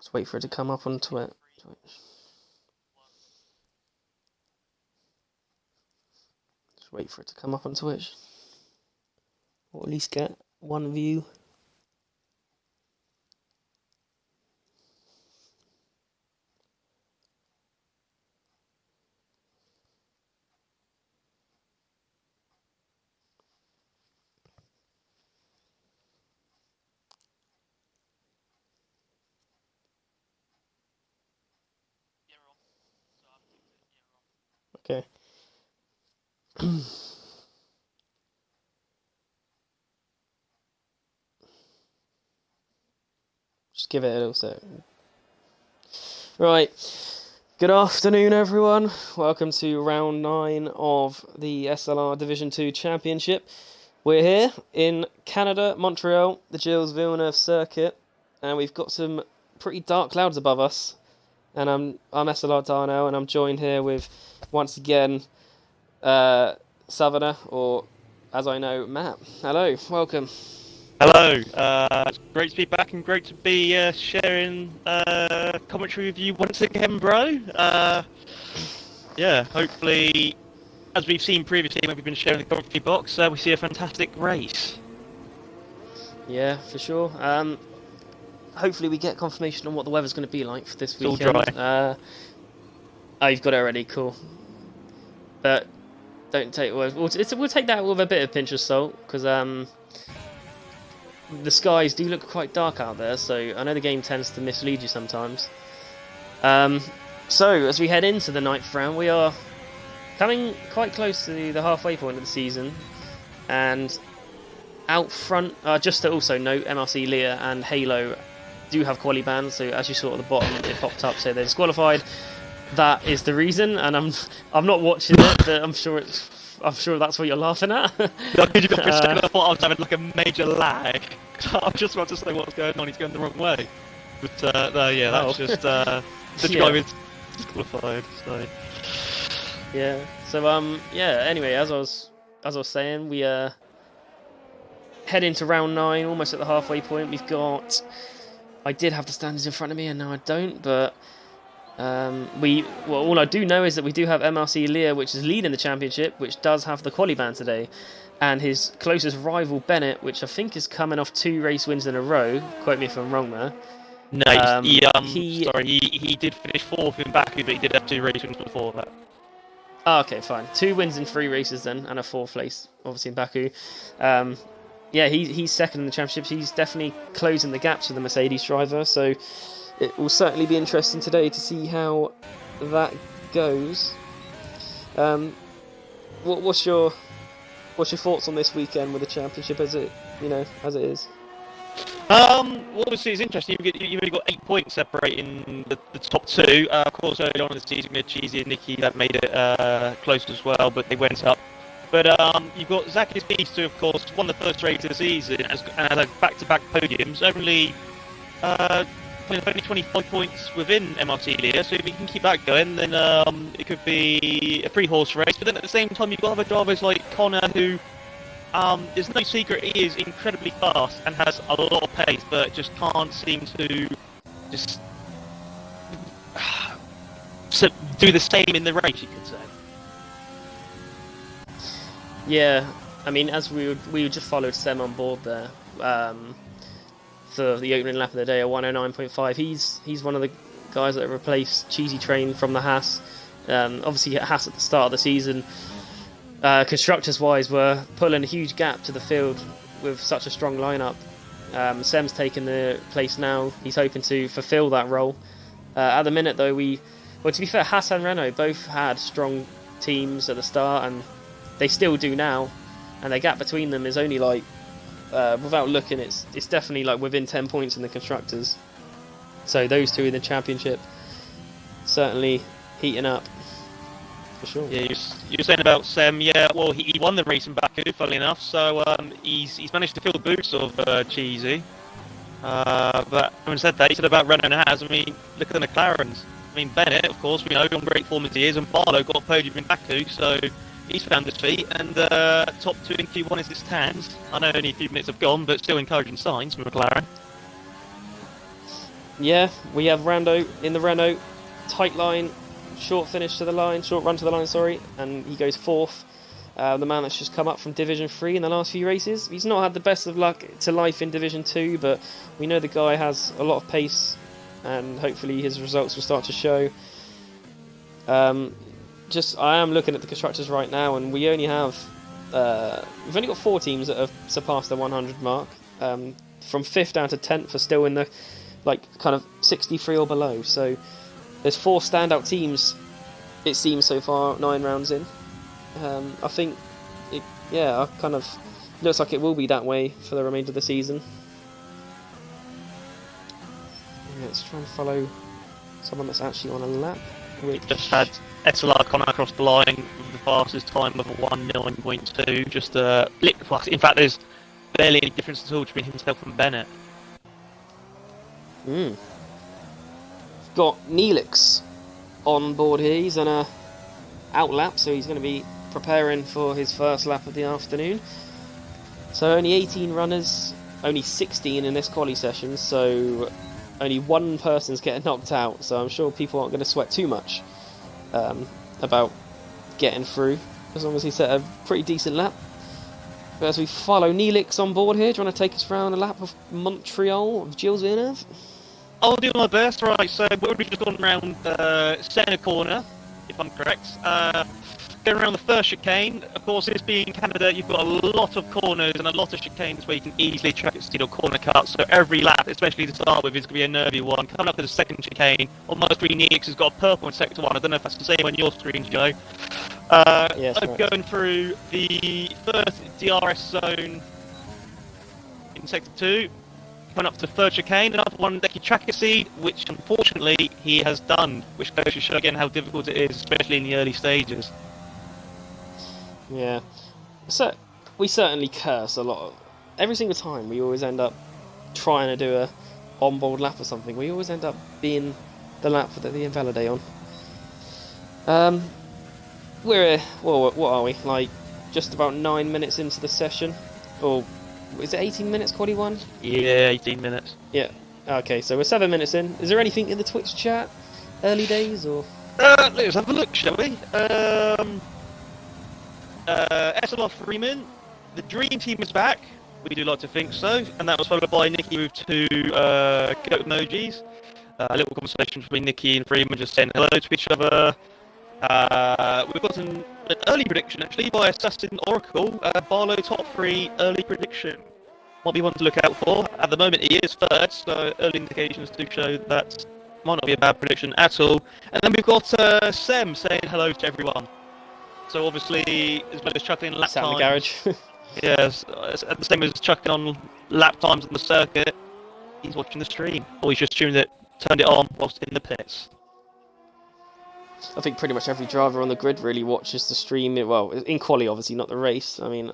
Let's wait for it to come up on Twitch. Just wait for it to come up on Twitch. Or at least get one view. Okay. Just give it a little sec. Right. Good afternoon, everyone. Welcome to round 9 of the SLR Division 2 Championship. We're here in Canada, Montreal, the Gilles Villeneuve circuit, and we've got some pretty dark clouds above us. And I'm SLR Darnell, and I'm joined here with, once again, Southerner, or as I know, Matt. Hello, welcome. Hello, it's great to be back and great to be sharing commentary with you once again, bro. Yeah, hopefully, as we've seen previously when we've been sharing the commentary box, we see a fantastic race. Yeah, for sure. Hopefully we get confirmation on what the weather's going to be like for this It's all weekend. dry. Oh, you've got it already, cool. But don't take we'll take that with a bit of pinch of salt, because the skies do look quite dark out there, so I know the game tends to mislead you sometimes. So, as we head into the 9th round, we are coming quite close to the halfway point of the season, and out front, just to also note, MRC Lear and Halo do have quali bans, so as you saw at the bottom, it popped up, so they're disqualified. That is the reason, and I'm not watching it, but I'm sure that's what you're laughing at. Because you got for a second, I thought I was having like a major lag. I was just about to say what's going on. He's going the wrong way, but no, yeah, that's just the driver is disqualified. So yeah. So yeah. Anyway, as I was saying, we head into round 9, almost at the halfway point. We've got. I did have the standings in front of me, and now I don't. But all I do know is that we do have MRC Lear, which is leading the championship, which does have the quali ban today, and his closest rival Bennett, which I think is coming off 2 race wins in a row. Quote me if I'm wrong there. No, he did finish 4th in Baku, but he did have 2 race wins before that. Oh, okay, fine. 2 wins in 3 races then, and a 4th place, obviously, in Baku. Yeah, he's second in the championship. He's definitely closing the gaps with the Mercedes driver, so it will certainly be interesting today to see how that goes. What's your thoughts on this weekend with the championship as it is? Well, obviously it's interesting. You've only got 8 points separating the top 2. Of course, early on in the season, we had Cheesy and Nicky that made it close as well, but they went up. But you've got Zacky's Beast, who of course won the first race of the season and has back-to-back podiums. Only 25 points within MRT Lear, so if you can keep that going, then it could be a 3-horse race. But then at the same time, you've got other drivers like Connor, who there's no secret he is incredibly fast and has a lot of pace, but just can't seem to just do the same in the race, you could say. Yeah, I mean, as we just followed Sem on board there for the opening lap of the day at 109.5. He's one of the guys that replaced Cheesy Train from the Haas. Obviously, Haas at the start of the season, constructors-wise, were pulling a huge gap to the field with such a strong lineup. Sem's taken the place now. He's hoping to fulfill that role. At the minute, though, to be fair, Haas and Renault both had strong teams at the start, and they still do now, and the gap between them is only like, without looking, it's definitely like within 10 points in the constructors. So those two in the championship certainly heating up for sure. Yeah, you're saying about Sem. Yeah, well, he won the race in Baku, funnily enough. So he's managed to fill the boots of Cheesy. But having said that, he said about Renault and Haas. I mean, look at the McLarens. I mean, Bennett, of course, we know on great form as he is, and Barlow got a podium in Baku, so he's found his feet, and top 2 in Q1 is his stands. I know only a few minutes have gone, but still encouraging signs from McLaren. Yeah, we have Rando in the Renault, tight line, short finish to the line, short run to the line, sorry, and he goes fourth. The man that's just come up from Division 3 in the last few races. He's not had the best of luck to life in Division 2, but we know the guy has a lot of pace, and hopefully his results will start to show. I am looking at the constructors right now, and we only have we've only got 4 teams that have surpassed the 100 mark. From 5th down to 10th are still in the kind of 63 or below. So there's 4 standout teams, it seems so far, 9 rounds in. I think it kind of looks like it will be that way for the remainder of the season. Yeah, let's try and follow someone that's actually on a lap. Just had SLR come across the line with the fastest time of 1:09.2. Just in fact, there's barely any difference at all between himself and Bennett. Got Neelix on board here. He's on a out lap, so he's going to be preparing for his first lap of the afternoon. So only 18 runners, only 16 in this quali session, so only one person's getting knocked out, so I'm sure people aren't going to sweat too much about getting through, as long as he set a pretty decent lap. But as we follow Neelix on board here, do you want to take us around a lap of Montreal, of Gilles Villeneuve? I'll do my best. Right, so we've just gone around centre corner, if I'm correct. Going around the first chicane. Of course, this being Canada, you've got a lot of corners and a lot of chicanes where you can easily track it or corner cut. So every lap, especially to start with, is going to be a nervy one. Coming up to the second chicane, on my screen, Neelix has got a purple in sector 1. I don't know if that's the same on your screen, Joe. Yes, I'm going through the first DRS zone in sector 2. Coming up to the third chicane, another one that he track exceed, which unfortunately he has done, which goes to show again how difficult it is, especially in the early stages. Yeah, so we certainly curse a lot. Every single time we always end up trying to do a on-board lap or something. We always end up being the lap that the Invalidate on. What are we? Like just about 9 minutes into the session, or is it 18 minutes? Quali 1? Yeah, 18 minutes. Yeah. Okay, so we're 7 minutes in. Is there anything in the Twitch chat? Early days or? Let's have a look, shall we? SLR Freeman, the dream team is back. We do like to think so, and that was followed by Nikki with 2 goat emojis. A little conversation between Nikki and Freeman, just saying hello to each other. We've got an early prediction actually by Assassin Oracle. Barlow top 3 early prediction. Might be one to look out for. At the moment he is third, so early indications do show that might not be a bad prediction at all. And then we've got Sem saying hello to everyone. So obviously, as well as chucking lap Sat times, in the garage. yes, the same as chucking on lap times on the circuit, he's watching the stream, or he's just turned it on whilst in the pits. I think pretty much every driver on the grid really watches the stream. Well, in quali, obviously, not the race. I mean,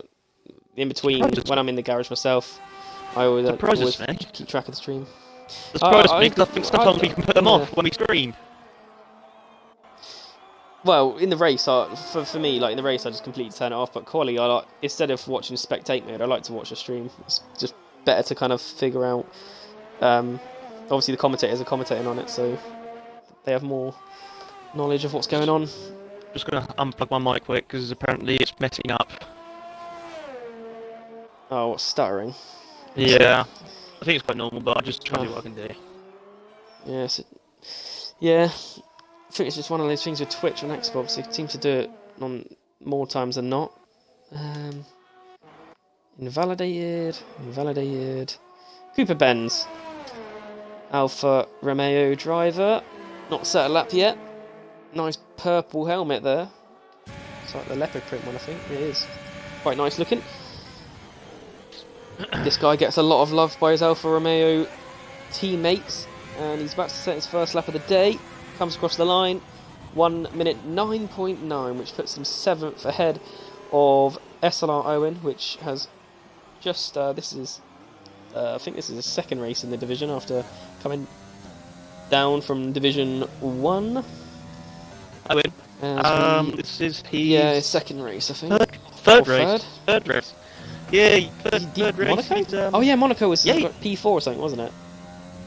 in between, when I'm in the garage myself, I always keep track of the stream. It surprises me, because I think sometimes we can put them off when we stream. Well, in the race, for me, like in the race, I just completely turn it off. But quali, I like, instead of watching spectate mode, I like to watch the stream. It's just better to kind of figure out. Obviously, the commentators are commentating on it, so they have more knowledge of what's going on. Just gonna unplug my mic quick because apparently it's messing up. Oh, what's stuttering? Yeah, I think it's quite normal, but I'll just try to do what I can do. Yes, yeah. I think it's just one of those things with Twitch and Xbox. They seem to do it on more times than not. Invalidated. Cooper Benz. Alfa Romeo driver. Not set a lap yet. Nice purple helmet there. It's like the leopard print one, I think. It is. Quite nice looking. This guy gets a lot of love by his Alfa Romeo teammates. And he's about to set his first lap of the day. Comes across the line, 1 minute 9.9, which puts him 7th ahead of SLR Owen, which has just I think this is his second race in the division after coming down from Division 1. Owen, this is his second race, I think. Third race. Yeah, third race. Monaco? Oh yeah, Monaco was P4 or something, wasn't it?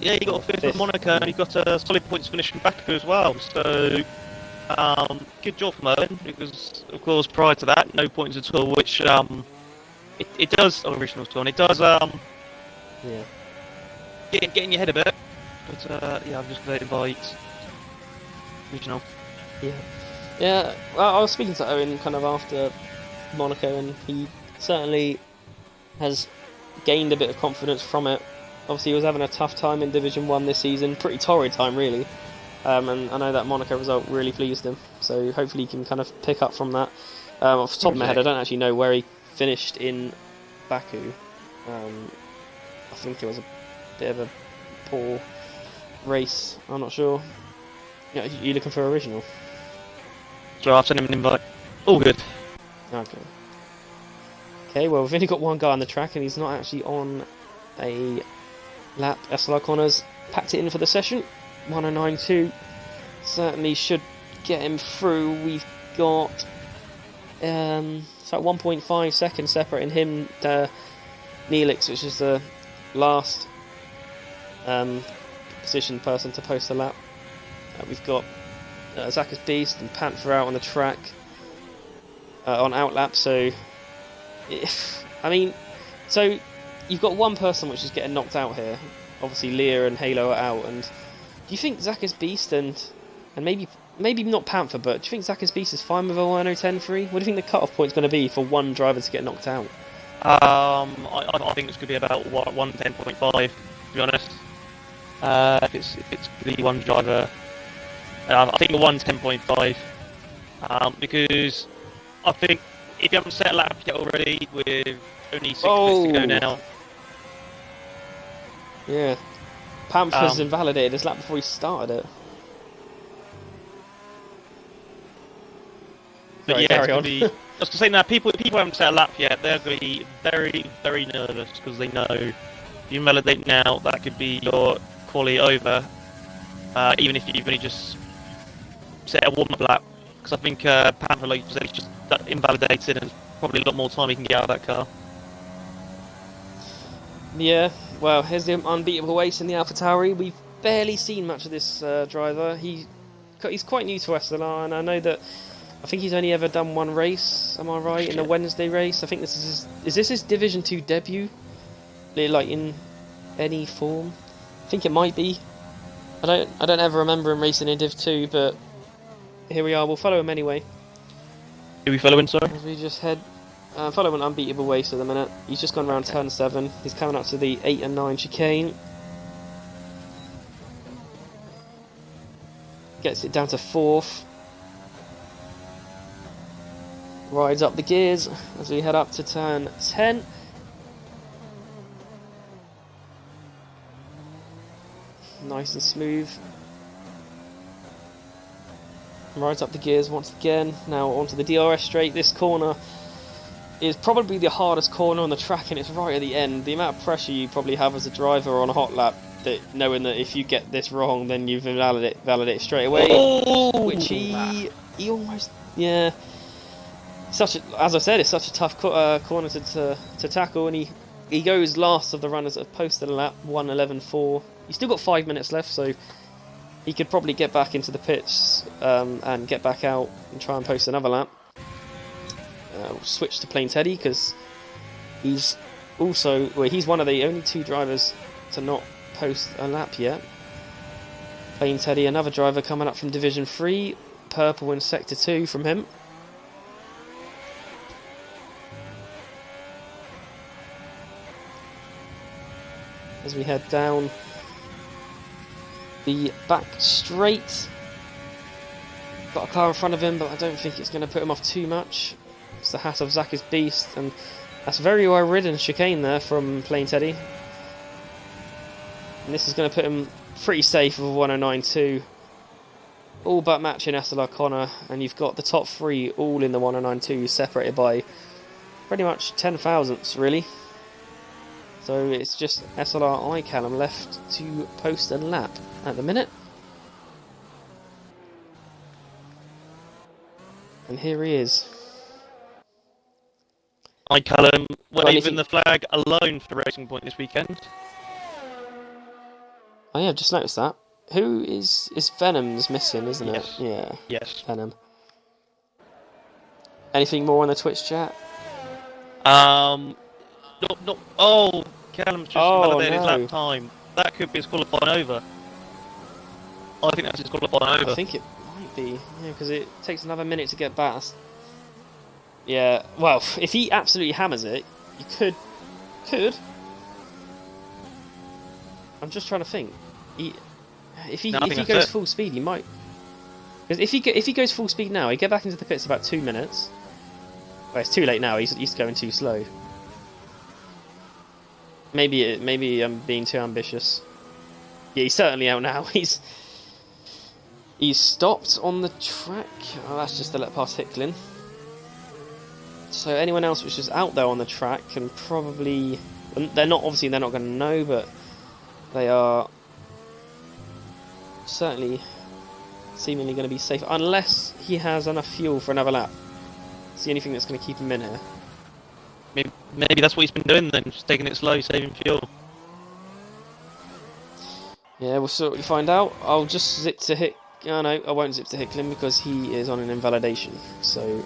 Yeah, he got a fifth at Monaco, and he got a solid points finish in Baku as well. So, good job from Owen, because of course prior to that, no points at all. Which it does original one. It does Yeah. get in your head a bit. But yeah, I'm just voted by original. Yeah. Yeah. Well, I was speaking to Owen kind of after Monaco, and he certainly has gained a bit of confidence from it. Obviously, he was having a tough time in Division 1 this season, pretty torrid time, really. And I know that Monaco result really pleased him, so hopefully he can kind of pick up from that. Off the top of my head, I don't actually know where he finished in Baku. I think it was a bit of a poor race, I'm not sure. Yeah, you looking for original? So I've sent him an invite. All good. Okay. Okay, well, we've only got one guy on the track, and he's not actually on a lap. SLR Connors packed it in for the session. 109.2 certainly should get him through. We've got it's like 1.5 seconds separating him to Neelix, which is the last positioned person to post a lap. We've got Zakis Beast and Panther out on the track on outlap. So so you've got one person which is getting knocked out here. Obviously, Leah and Halo are out, and do you think Zakis Beast and maybe not Panther, but do you think Zakis Beast is fine with a 1:10.3? What do you think the cut-off point's going to be for one driver to get knocked out? I think it's going to be about 1:10.5, to be honest. If it's the one driver, I think the 1:10.5. Because I think if you haven't set a lap yet already, with only 6 minutes to go now. Yeah. Panther's invalidated his lap before he started it. But Sorry, yeah, carry on. I was going to say now, people haven't set a lap yet. They're going to be very, very nervous because they know if you invalidate now, that could be your quali over. Even if you've only just set a warm-up lap, because I think Panther, like you said, is just invalidated, and probably a lot more time he can get out of that car. Yeah, well, here's the unbeatable ace in the AlphaTauri. We've barely seen much of this driver. He's quite new to SLR, and I think he's only ever done one race. Am I right? In a Wednesday race. I think this is his Division 2 debut, like in any form. I think it might be. I don't ever remember him racing in Div 2, but here we are. We'll follow him anyway. Who are we following, sorry? As we just head. Follow an unbeatable race at the minute. He's just gone around turn 7. He's coming up to the 8 and 9 chicane. Gets it down to 4th. Rides up the gears as we head up to turn 10. Nice and smooth. Rides up the gears once again. Now onto the DRS straight. This corner is probably the hardest corner on the track, and it's right at the end. The amount of pressure you probably have as a driver on a hot lap, that knowing that if you get this wrong, then you've validate straight away. Which he almost, yeah. As I said, it's such a tough corner to tackle, and he goes last of the runners that have posted a lap, 1:11.4. He's still got 5 minutes left, so he could probably get back into the pits and get back out and try and post another lap. We'll switch to Plain Teddy because he's one of the only 2 drivers to not post a lap yet. Plain Teddy, another driver coming up from Division 3, purple in Sector 2 from him. As we head down the back straight, got a car in front of him, but I don't think it's going to put him off too much. It's the hat of Zakis Beast, and that's very well ridden chicane there from Plain Teddy. And this is going to put him pretty safe with a 109.2. All but matching SLR Connor, and you've got the top 3 all in the 109.2, separated by pretty much 10 thousandths, really. So it's just SLR iCallum left to post a lap at the minute. And here he is. iCallum waving the flag alone for Racing Point this weekend. Oh yeah, I've just noticed that. Who is Venom's missing, isn't Yes. it? Yeah. Yes. Venom. Anything more on the Twitch chat? Not. Oh, Callum's just Oh invalidated his no. lap time. That could be his qualifying over. I think that's his qualifying over. I think it might be. Yeah, because it takes another minute to get past. Yeah. Well, if he absolutely hammers it, you could. I'm just trying to think. If he goes full speed, he might. Because if he goes full speed now, he get back into the pits about 2 minutes. Well, it's too late now. He's going too slow. Maybe I'm being too ambitious. Yeah, he's certainly out now. He's stopped on the track. Oh, that's just to let past Hicklin. So anyone else which is out there on the track can probably. They're not going to know, but they are certainly seemingly going to be safe unless he has enough fuel for another lap. It's the only thing that's going to keep him in here. Maybe that's what he's been doing then, just taking it slow, saving fuel. Yeah, we'll sort of find out. I'll just zip to hit. Oh no, I won't zip to Hicklin because he is on an invalidation. So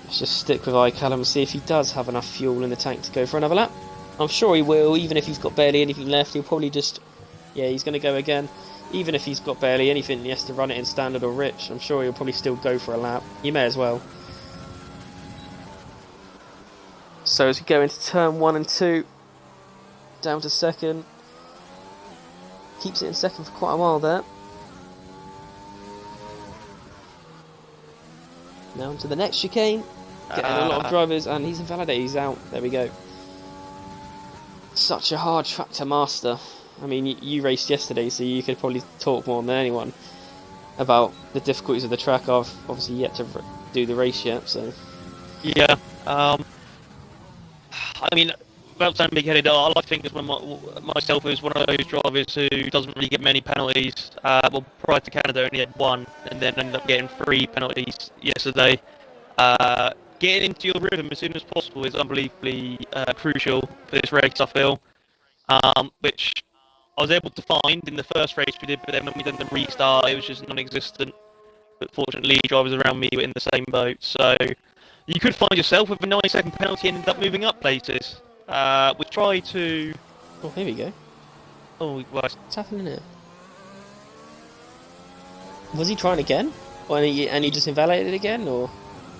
let's just stick with iCallum and see if he does have enough fuel in the tank to go for another lap. I'm sure he will, even if he's got barely anything left. He'll probably just. Yeah, he's going to go again. Even if he's got barely anything, he has to run it in standard or rich. I'm sure he'll probably still go for a lap. He may as well. So as we go into turn 1 and 2, down to second. Keeps it in second for quite a while there. Now onto the next chicane. Getting a lot of drivers, and he's invalidated. He's out. There we go. Such a hard track to master. I mean, you raced yesterday, so you could probably talk more than anyone about the difficulties of the track. I've obviously yet to do the race yet, so. Yeah. I mean, without sounding big-headed, I like to think myself as one of those drivers who doesn't really get many penalties. Well, prior to Canada, only had 1, and then ended up getting 3 penalties yesterday. Getting into your rhythm as soon as possible is unbelievably crucial for this race, I feel. Which I was able to find in the first race we did, but then when we did the restart, it was just non-existent. But fortunately, drivers around me were in the same boat, so you could find yourself with a 9-second penalty and end up moving up places. We try to. Oh, here we go. Oh, right. What's happening here? Was he trying again? Or and he just invalidated again, or?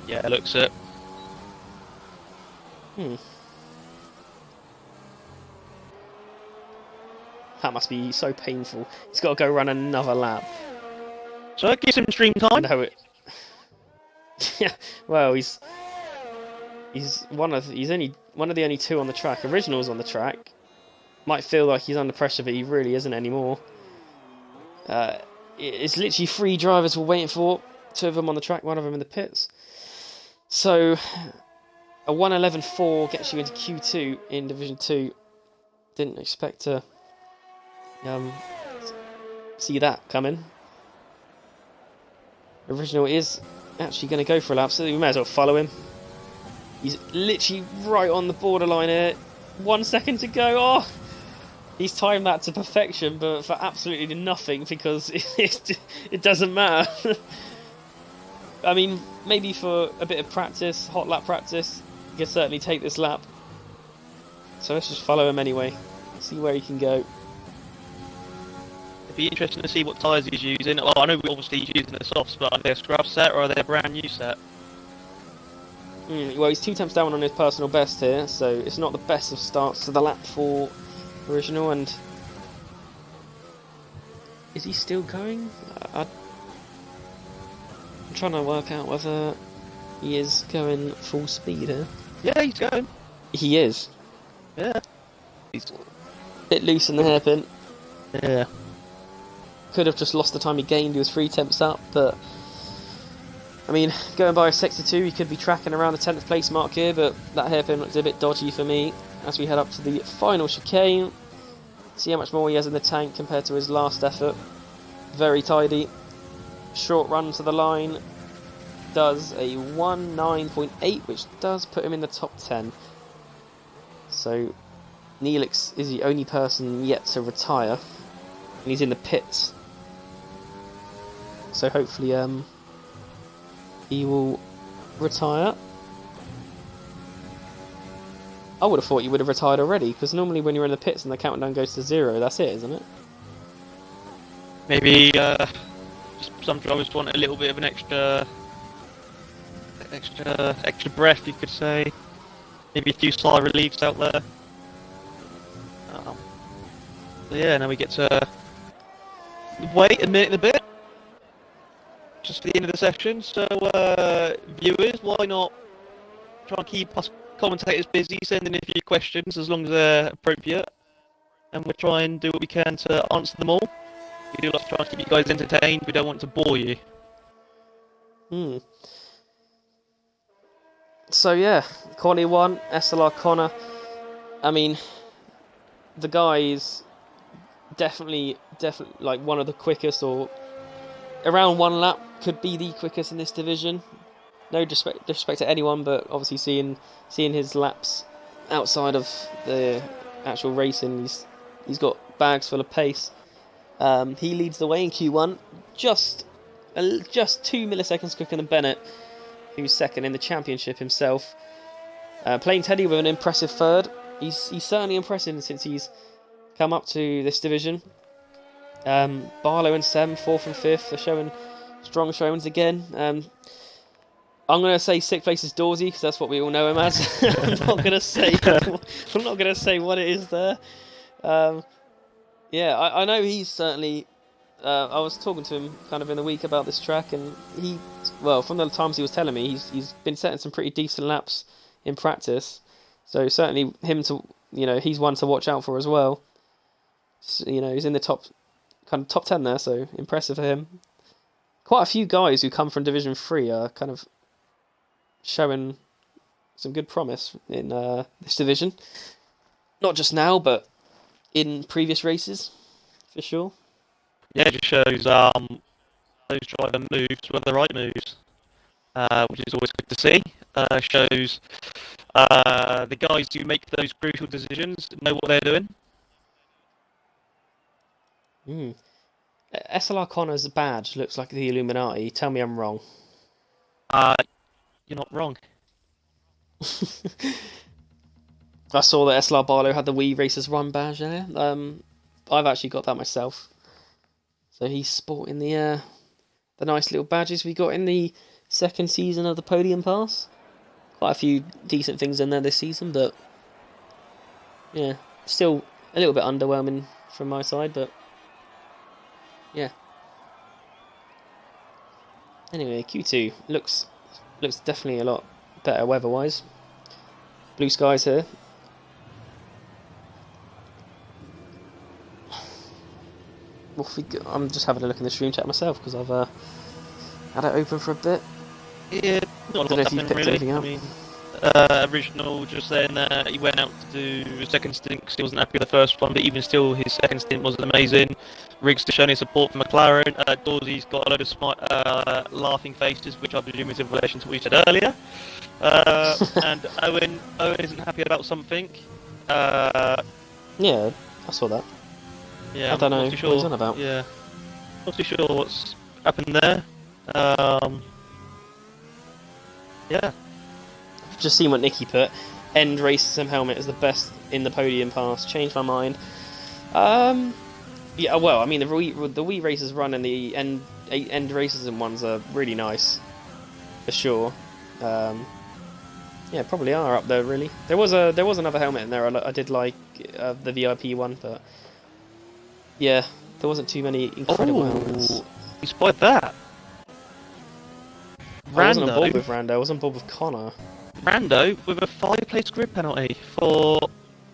Yeah, it looks it. That must be so painful. He's got to go run another lap. So that gives him stream time. No, it. Yeah. Well, he's only one of the only 2 on the track. Original's on the track. Might feel like he's under pressure, but he really isn't anymore. It's literally 3 drivers we're waiting for. 2 of them on the track, 1 of them in the pits. So a 1:11.4 gets you into Q2 in Division 2. Didn't expect to see that coming. Original is actually going to go for a lap, so we may as well follow him. He's literally right on the borderline here. 1 second to go. Oh, he's timed that to perfection, but for absolutely nothing because it doesn't matter. I mean, maybe for a bit of practice, hot lap practice, you can certainly take this lap. So let's just follow him anyway. See where he can go. It'd be interesting to see what tyres he's using. Well, I know obviously he's using the softs, but are they a scrub set or are they a brand new set? Well, he's 2 temps down on his personal best here, so it's not the best of starts to the lap for Original. And is he still going? I'm trying to work out whether he is going full speed here. Yeah, he's going. He is. Yeah. He's a bit loose in the hairpin. Yeah. Could have just lost the time he gained. He was 3 temps up, but I mean, going by a sector 2, he could be tracking around the 10th place mark here, but that hairpin looks a bit dodgy for me as we head up to the final chicane. See how much more he has in the tank compared to his last effort. Very tidy. Short run to the line. Does a 1:09.8, which does put him in the top 10. So Neelix is the only person yet to retire he's in the pits. So hopefully he will retire. I would have thought you would have retired already, because normally when you're in the pits and the countdown goes to 0, that's it, isn't it? Maybe just some drivers want a little bit of an extra breath, you could say. Maybe a few sigh reliefs out there. So yeah, now we get to wait a minute and a bit just for the end of the session. So viewers, why not try and keep us commentators busy, sending in a few questions as long as they're appropriate, and we'll try and do what we can to answer them all. We do like to try and keep you guys entertained. We don't want to bore you. So yeah, quality 1, SLR Connor. I mean, the guy is definitely like one of the quickest, or around 1 lap could be the quickest in this division. No disrespect to anyone, but obviously seeing his laps outside of the actual racing, he's got bags full of pace. He leads the way in Q1, just 2 milliseconds quicker than Bennett, who's second in the championship himself. Plain Teddy with an impressive third. He's certainly impressive since he's come up to this division. Barlow and Sem, 4th and 5th, are showing strong showings again. I'm going to say 6th place is Dorsey, because that's what we all know him as. I'm not going to say what it is there. Yeah, I know he's certainly... I was talking to him kind of in the week about this track, and from the times he was telling me, he's been setting some pretty decent laps in practice. So certainly him to, he's one to watch out for as well. So, he's in the top 10 there, so impressive for him. Quite a few guys who come from Division 3 are kind of showing some good promise in this division. Not just now, but in previous races, for sure. Yeah, it just shows those driver moves were the right moves, which is always good to see. Shows the guys who make those crucial decisions know what they're doing. SLR Connor's badge looks like the Illuminati. Tell me I'm wrong. You're not wrong. I saw that SLR Barlow had the Wii Racers Run badge there. I've actually got that myself. So he's sporting the nice little badges we got in the second season of the Podium Pass. Quite a few decent things in there this season, but yeah, still a little bit underwhelming from my side, but yeah. Anyway, Q2 looks definitely a lot better weather-wise. Blue skies here. I'm just having a look in the stream chat myself because I've had it open for a bit. Yeah, not a lot happening really. I mean, Original just saying he went out to do a second stint because he wasn't happy with the first one, but even still, his second stint wasn't amazing. Riggs to showing his support for McLaren. Dorsey's got a load of smart, laughing faces, which I presume is in relation to what he said earlier. And Owen isn't happy about something. Yeah, I saw that. Yeah, I don't know what he's on about. Yeah, not too sure what's happened there. Yeah. I've just seen what Nicky put. End racism helmet is the best in the Podium Pass. Changed my mind. Yeah, well, I mean the Wii Racers Run and the end racism ones are really nice, for sure. Yeah, probably are up there really. There was another helmet in there I did like, the VIP one, but yeah, there wasn't too many incredible helmets. You spotted that. I wasn't on board with Rando. I was on board with Connor. Rando with a 5-place grid penalty for,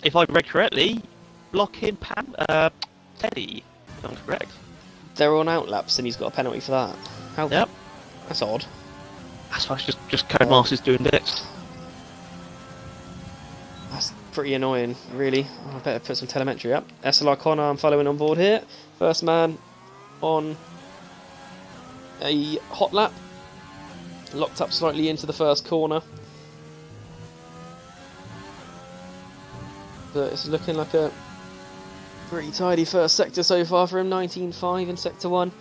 if I read correctly, blocking Teddy. If I'm correct. They're on outlaps and he's got a penalty for that. How? Yep. That's odd. That's why it's just Codemasters doing bits. That's pretty annoying, really. I better put some telemetry up. SLR Connor, I'm following on board here. First man on a hot lap. Locked up slightly into the first corner. But it's looking like a Pretty tidy first sector so far for him, 19.5 in Sector 1.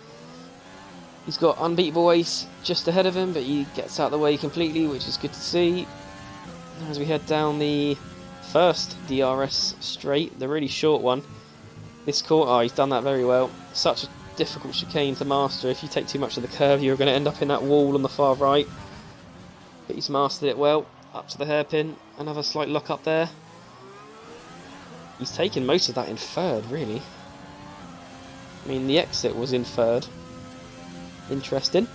He's got Unbeatable Ace just ahead of him, but he gets out of the way completely, which is good to see. As we head down the first DRS straight, the really short one. This corner, he's done that very well. Such a difficult chicane to master. If you take too much of the curve, you're going to end up in that wall on the far right. But he's mastered it well, up to the hairpin. Another slight lock up there. He's taken most of that in third, really. I mean, the exit was in third. Interesting.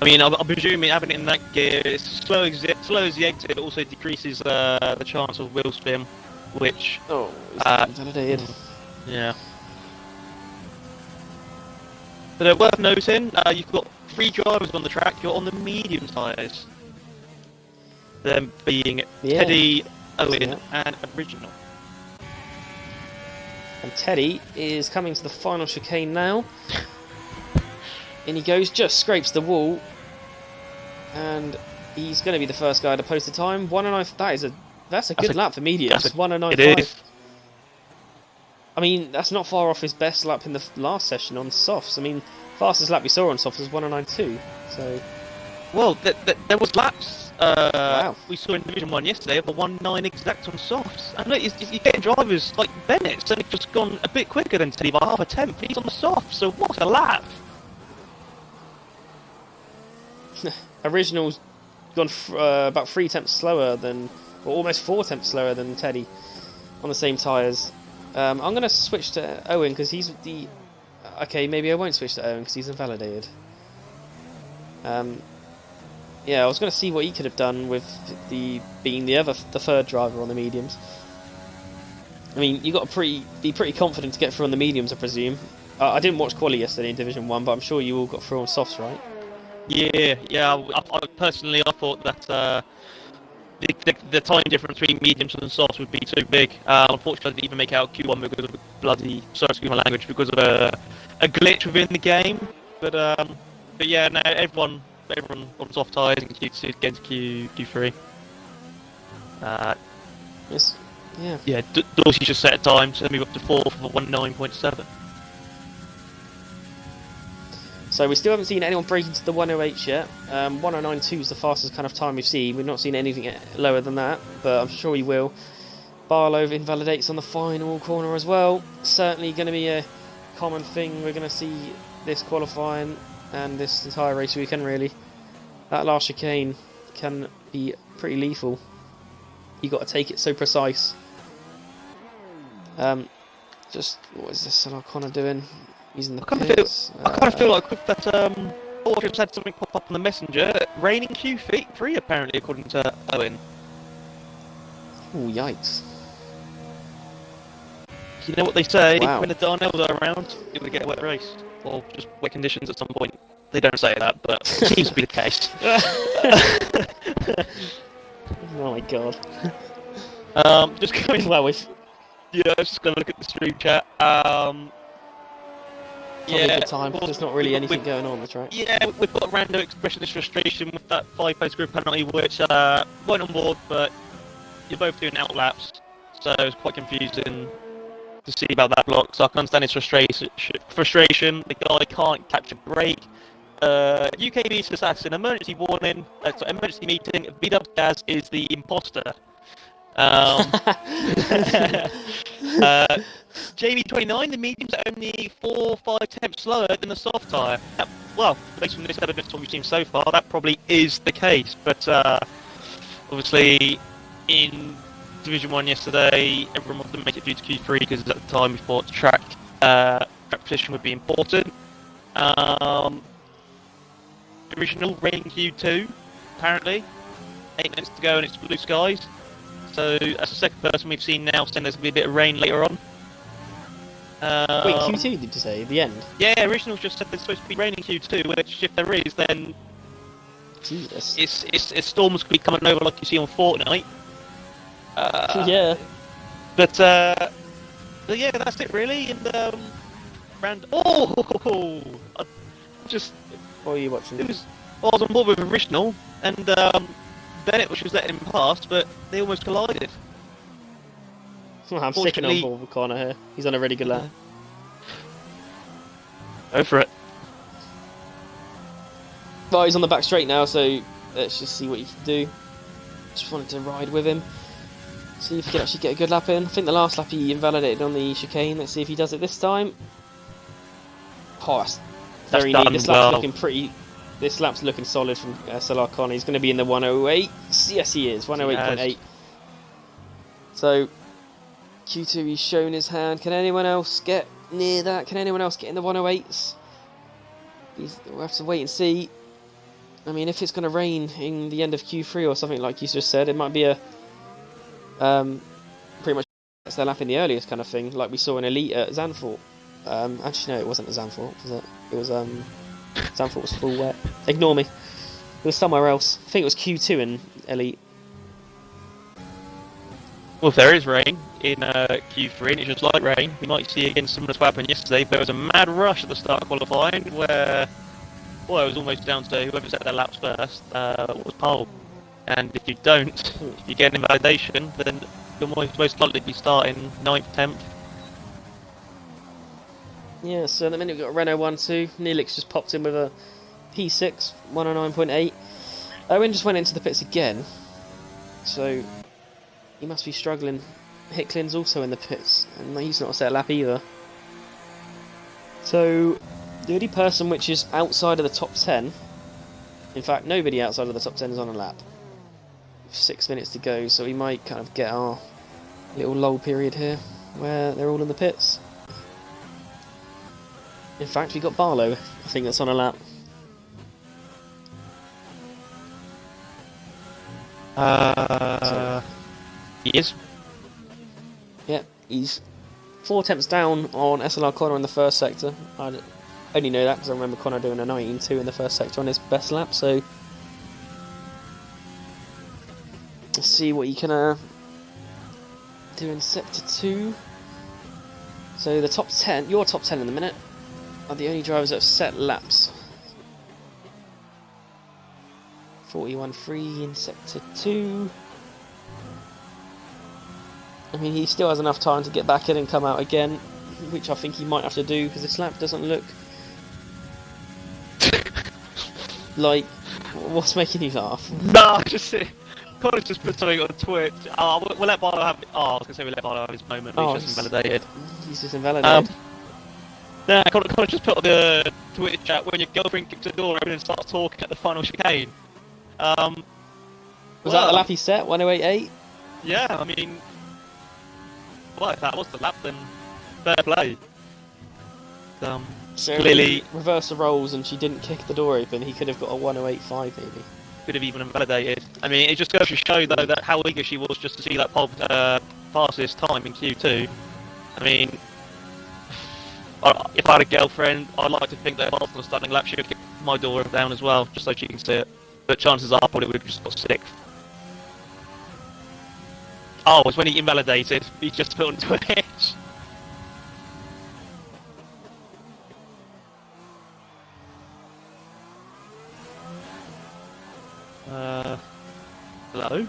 I mean, I'm presuming having it in that gear, it's slow as the exit, it also decreases the chance of wheel spin, which... Oh, he's validated. Yeah. But worth noting, you've got 3 drivers on the track, you're on the medium tyres. Them being Teddy, Owen, and Original. And Teddy is coming to the final chicane now. In he goes, just scrapes the wall. And he's going to be the first guy to post a time. 1:09. That's a good lap for mediums. 1:09.5. I mean, that's not far off his best lap in the last session on softs. I mean, fastest lap we saw on softs was 1:09.2. So, well, there was laps. Wow. We saw in Division 1 yesterday of a 1:09 exact on softs. And look, you're getting drivers like Bennett's only just gone a bit quicker than Teddy by half a tenth. He's on the softs, so what a lap! Original's gone about 3 tenths slower than, or almost 4 tenths slower than Teddy on the same tyres. I'm going to switch to Owen because he's the... Okay, maybe I won't switch to Owen because he's invalidated. Yeah, I was going to see what he could have done with being the third driver on the mediums. I mean, you got to be pretty confident to get through on the mediums, I presume. I didn't watch quali yesterday in Division 1, but I'm sure you all got through on softs, right? Yeah. I personally, I thought that the time difference between mediums and softs would be too big. Unfortunately, I didn't even make out Q1 because of sorry, excuse my language, because of a glitch within the game. But yeah, no, everyone on soft tyres in Q2 getting to Q3. Yes. Yeah. Yeah, Dorsey just set a time to move up to 4th for 1:09.7. So we still haven't seen anyone break into the 1:08 yet. 1:09.2 is the fastest kind of time we've seen. We've not seen anything lower than that, but I'm sure we will. Barlow invalidates on the final corner as well. Certainly going to be a common thing we're going to see this qualifying and this entire race weekend, really. That last chicane can be pretty lethal. You got to take it so precise. Just what is this SLR Connor doing? He's in the pits. I kind of feel like with that. I just had something pop up on the messenger. Raining Q3 apparently, according to Owen. Oh yikes! You know what they say? Wow. When the Darnells are around, you're gonna get a wet race, or just wet conditions at some point. They don't say that, but it seems to be the case. Oh my god. Just going. Well, we've Just gonna look at the stream chat. probably a good time. There's not really anything going on the track. Yeah, we've got a random expressionist frustration with that 5-post group penalty, which weren't on board, but you're both doing out laps, so it's quite confusing to see about that block. So I can understand his frustration. The guy can't catch a break. UKB's assassin, emergency warning, emergency meeting. B-Dubs Gaz is the imposter. Jamie29, the mediums are only 4 or 5 tenths slower than the soft tyre. Well, based on this evidence what we've seen so far, that probably is the case. But obviously, in Division 1 yesterday, everyone wanted to make it due to Q3 because at the time we thought track position would be important. Original rain Q2, apparently. 8 minutes to go and it's blue skies. So that's the second person we've seen now saying there's going to be a bit of rain later on. Wait, Q2 did you say? The end? Yeah, Originals just said there's supposed to be rain in Q2, which if there is, then Jesus. it's storms could be coming over like you see on Fortnite. Yeah. But yeah, that's it really. And I just What are you watching? I was on board with Original and Bennett, which was letting him pass, but they almost collided. I'm sticking on Fortunately- board with Connor here. He's on a really good lap. Go for it. Well, he's on the back straight now, so let's just see what he can do. Just wanted to ride with him. See if he can actually get a good lap in. I think the last lap he invalidated on the chicane. Let's see if he does it this time. Oh, that's very neat. done This well. lap's looking pretty. This lap's looking solid from SLR Connor. He's going to be in the 108. Yes, he is. 108.8. So, Q2, he's shown his hand. Can anyone else get near that? Can anyone else get in the 108s? We'll have to wait and see. I mean, if it's going to rain in the end of Q3 or something like you just said, it might be a pretty much their lap in the earliest kind of thing, like we saw in Elite at Zandvoort. Actually, no, it wasn't at Zandvoort, was it? It was Zandvoort was full wet. Ignore me. It was somewhere else. I think it was Q2 in Elite. Well, if there is rain in Q3 and it's just light rain, we might see again similar to what happened yesterday. There was a mad rush at the start of qualifying where, well, it was almost down to whoever set their laps first was pole. And if you don't, if you get an invalidation, then you'll most likely be starting 9th, 10th. Yeah, so at the minute we've got Renault 1-2. Neelix just popped in with a P6, 109.8. Owen just went into the pits again, so he must be struggling. Hicklin's also in the pits, and he's not set a lap either. So, the only person which is outside of the top 10, in fact, nobody outside of the top 10 is on a lap. 6 minutes to go, so we might kind of get our little lull period here, where they're all in the pits. In fact, we got Barlow, I think that's on a lap. He is. Yeah, he's 4 attempts down on SLR Connor in the first sector. I only know that because I remember Connor doing a 19.2 in the first sector on his best lap, so let's see what he can do in sector 2. So the top 10, your top 10 in the minute, are the only drivers that have set laps. 41.3 in sector 2. I mean, he still has enough time to get back in and come out again, which I think he might have to do because this lap doesn't look like. What's making you laugh? Nah, just Connor's just put something on Twitch. We'll let Barlow have. I was gonna say we'll let Barlow have his moment. But he's just invalidated. He's just invalidated. Nah, Connor just put on the Twitch chat when your girlfriend kicks the door open and starts talking at the final chicane. Was that the lap he set? 108.8? Yeah, I mean, well, if that was the lap, then fair play. So clearly reverse the roles and she didn't kick the door open, he could have got a 108.5 maybe. could have even invalidated. I mean, it just goes to show though that how eager she was just to see that pole fastest time in Q2. I mean, if I had a girlfriend, I'd like to think that if I was on the starting lap, she would kick my door down as well, just so she can see it. But chances are, probably would have just got 6th. Oh, it's when he invalidated. He just put on Twitch. Hello?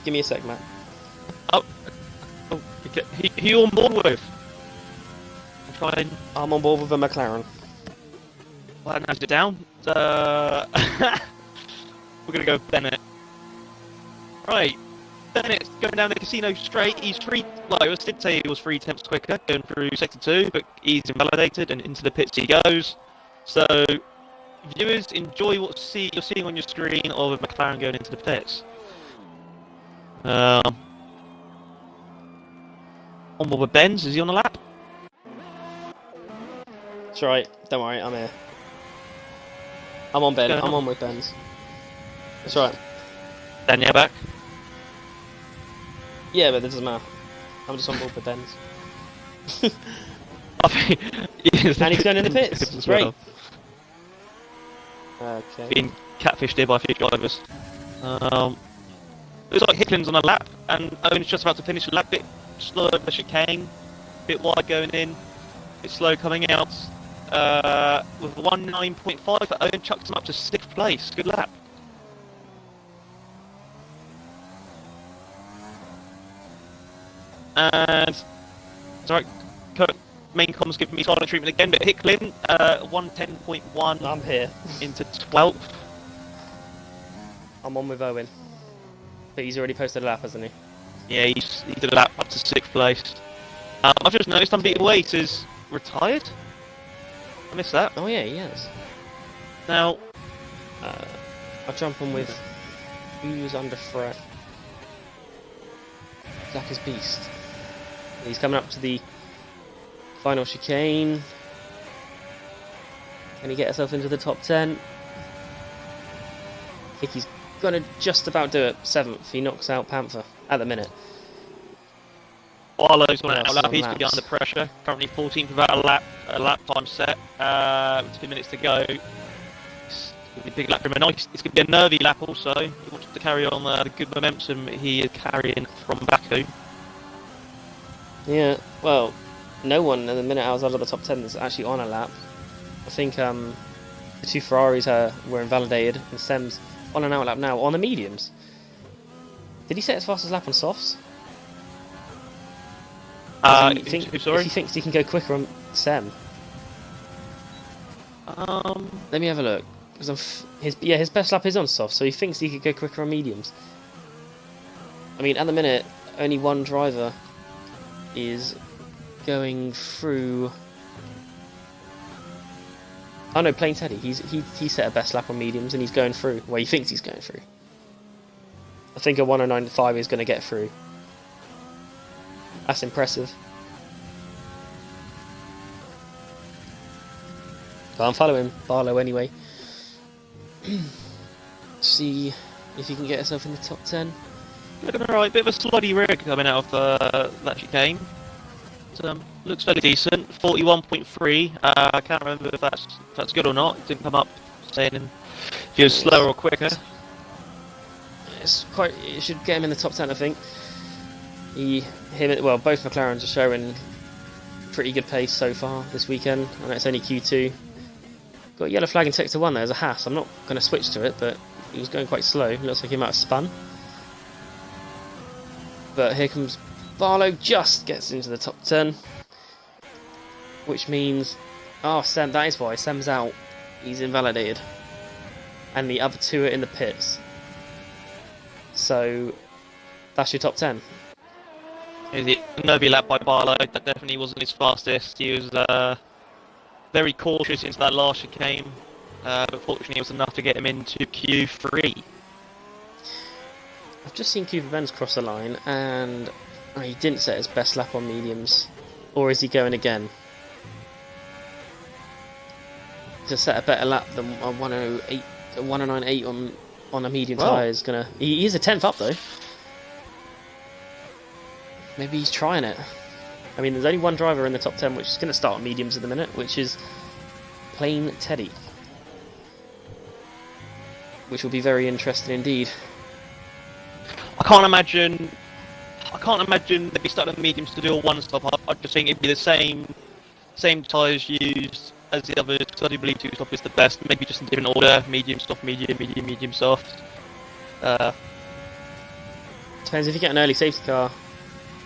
Give me a sec, Matt. Oh, okay. Who you on board with? I'm trying. I'm on board with a McLaren. Well, that narrows it down. We're gonna go with Bennett. Right, Bennett's going down the casino straight. He's 3. Well, I did say he was 3 attempts quicker going through sector 2, but he's invalidated and into the pits he goes. So, viewers, enjoy what you're seeing on your screen of a McLaren going into the pits. On board with Benz. Is he on the lap? It's right, don't worry, I'm here. I'm on Ben, Going I'm on. on with Ben's. It's right. Daniel back. Yeah, but that doesn't matter. I'm just on board with Ben's. I think And he's going in the pits. as Great. well. Okay. Being catfished here by a few drivers. Looks like Hicklin's on a lap, and Owen's just about to finish the lap. Bit slow over the chicane, bit wide going in, bit slow coming out. With 1.9.5, Owen chucks him up to 6th place. Good lap. And sorry, main comms giving me silent treatment again, but Hicklin 110.1. I'm here. Into 12th. I'm on with Owen. But he's already posted a lap, hasn't he? Yeah, he did a lap up to 6th place. I've just noticed Unbeaten Weight is retired. I missed that. Oh yeah, he has. Now, I'll jump on with who's under threat. Zach is Beast. He's coming up to the final chicane. Can he get himself into the top 10? I think he's gonna just about do it. 7th. He knocks out Panther at the minute. Barlow's on an Yes, outlap. on He's going to be laps. under pressure. Currently 14th without a lap time set. 2 minutes to go. It's going to be a big lap for him. It's going to be a nervy lap also. He wants to carry on the good momentum he is carrying from Baku. Yeah, well, no one at the minute outside of the top 10 is actually on a lap. I think the 2 Ferraris were invalidated, and Sem's on an out lap now on the mediums. Did he set his fastest lap on softs? Sorry? If he thinks he can go quicker on Sem. Let me have a look. Because his best lap is on soft, so he thinks he could go quicker on mediums. I mean, at the minute, only one driver is going through. Oh no, Plain Teddy. He set a best lap on mediums and he's going through. Well, he thinks he's going through. I think a 109.5 is going to get through. That's impressive. Can't follow him, Barlow anyway. See if he can get himself in the top 10. Looking alright, bit of a sluddy rig coming out of that chicane. Looks fairly decent. 41.3. I can't remember if that's good or not. It didn't come up saying if he was slower or quicker. It should get him in the top 10, I think. Both McLarens are showing pretty good pace so far this weekend. I know it's only Q2. Got a yellow flag in sector 1 there as a Haas. I'm not going to switch to it, but he was going quite slow. Looks like he might have spun. But here comes Barlow, just gets into the top 10. Which means... Oh, Sem, that is why. Sem's out. He's invalidated. And the other 2 are in the pits. So, that's your top 10. Is it nervy lap by Barlow? That definitely wasn't his fastest. He was very cautious into that last chicane, but fortunately it was enough to get him into Q3. I've just seen Cooper Benz cross the line, and he didn't set his best lap on mediums. Or is he going again? To set a better lap than a 108, a 109.8 on a medium tyre is gonna. He is a 10th up though. Maybe he's trying it. I mean, there's only one driver in the top 10 which is going to start on mediums at the minute, which is Plain Teddy. Which will be very interesting indeed. I can't imagine they'd be starting on mediums to do a one stop. I just think it'd be the same tyres used as the others, because I do believe 2 stop is the best. Maybe just in different order: medium, soft, medium, soft. Depends if you get an early safety car.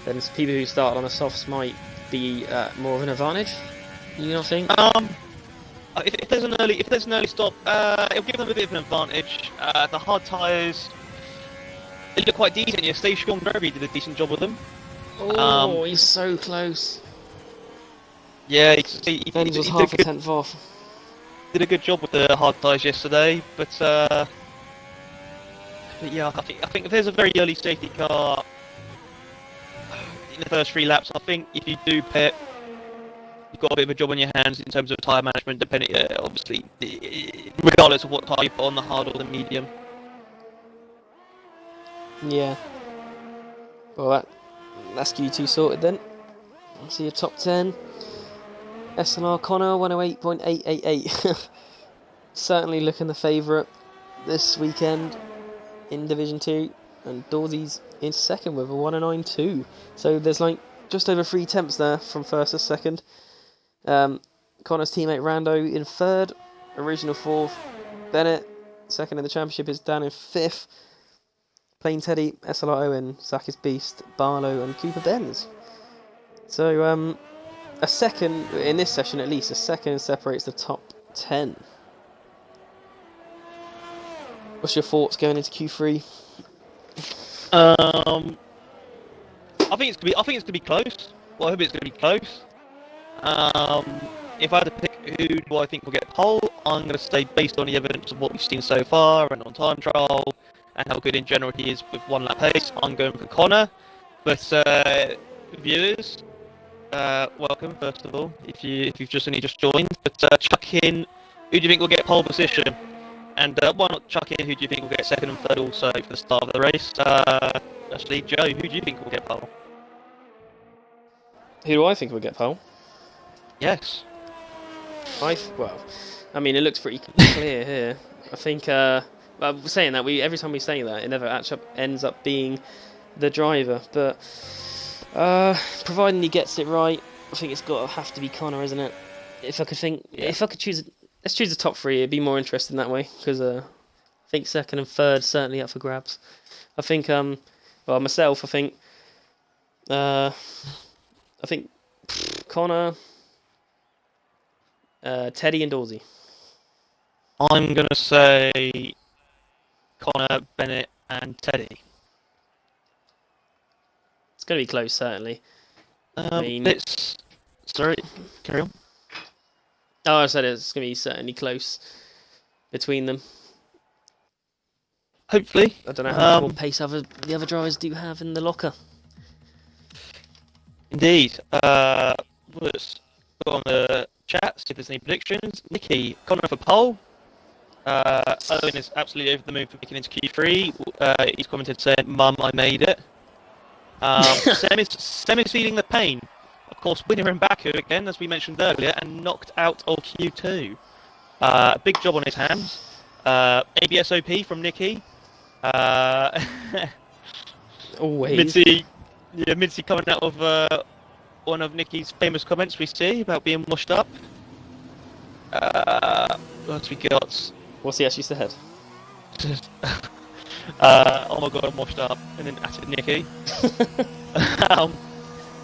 Then people who start on the softs might be more of an advantage. You not think? If there's an early stop, it'll give them a bit of an advantage. The hard tyres, they look quite decent. Yeah, Sean Berry did a decent job with them. Oh, he's so close. Yeah, he Benz was half a 10th off. Did a good job with the hard tyres yesterday, but yeah, I think if there's a very early safety car in the first 3 laps, I think if you do pit, you've got a bit of a job on your hands in terms of tyre management, depending, obviously, regardless of what tyre you put on, the hard or the medium. Yeah. Well, that's Q2 sorted then. See your top 10. SLR Connor 108.888. Certainly looking the favourite this weekend in Division 2. And Dawsey's in second with a 109.2. So there's like just over 3 temps there from first to second. Connor's teammate Rando in third. Original fourth. Bennett, second in the championship, is down in fifth. Plain Teddy, SLR Owen, Zach is Beast, Barlow and Cooper Benz So a second in this session, at least a second separates the top 10. What's your thoughts going into Q3? I think it's gonna be close. Well, I hope it's gonna be close. If I had to pick who do I think will get pole, I'm going to say based on the evidence of what we've seen so far and on time trial and how good in general he is with 1 lap pace, I'm going for Connor. But viewers, welcome first of all. If you've just joined, but chuck in who do you think will get pole position, and why not chuck in who do you think will get second and third also for the start of the race. Actually, Joe, who do you think will get pole? Who do I think will get pole? Yes. Well, I mean, it looks pretty clear here. I think, well, saying that, every time we say that, it never actually ends up being the driver. But providing he gets it right, I think it's got to have to be Connor, isn't it? If I could choose, let's choose the top 3. It'd be more interesting that way, because I think second and third certainly up for grabs. I think, well, myself, I think Connor. Teddy and Dorsey. I'm going to say Connor, Bennett and Teddy. It's going to be close, certainly. I mean... Sorry, carry on. Oh, I said it's going to be certainly close between them. Hopefully. I don't know how much more pace the other drivers do have in the locker. Indeed. Let's go on the chat, see if there's any predictions. Nicky, Connor for pole. Owen is absolutely over the moon for making it into Q3. He's commented saying, "Mum, I made it." Sem is feeling the pain. Of course, winner in Baku again, as we mentioned earlier, and knocked out of Q2. Big job on his hands. ABSOP from Nicky. Always. Mitzi coming out of one of Nicky's famous comments we see about being washed up. What we got? What's he actually said? Oh my god, I'm washed up. And then at it, Nicky.